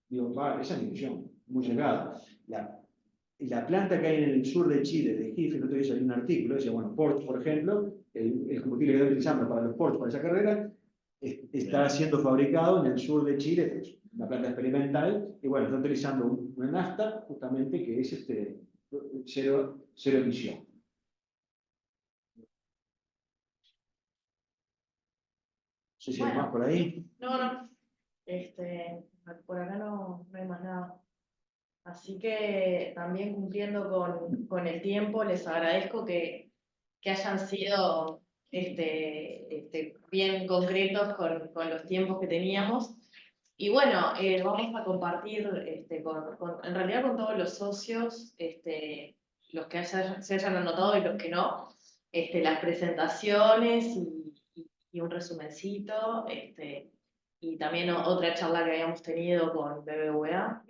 Digo, esa es mi visión, muy llegada. La planta que hay en el sur de Chile, de Jife, que hay un artículo, decía, bueno, Porsche, por ejemplo, el combustible que está utilizando para los Porsche, para esa carrera, está siendo fabricado en el sur de Chile, pues, una planta experimental, y bueno, está utilizando una nafta, justamente, que es cero emisión. No sé si hay más por ahí. No. Por acá no hay más nada. Así que también cumpliendo con el tiempo, les agradezco que hayan sido bien concretos con los tiempos que teníamos. Y bueno, vamos a compartir en realidad con todos los socios, los que se hayan anotado y los que no, las presentaciones y un resumencito, y también otra charla que habíamos tenido con BBVA.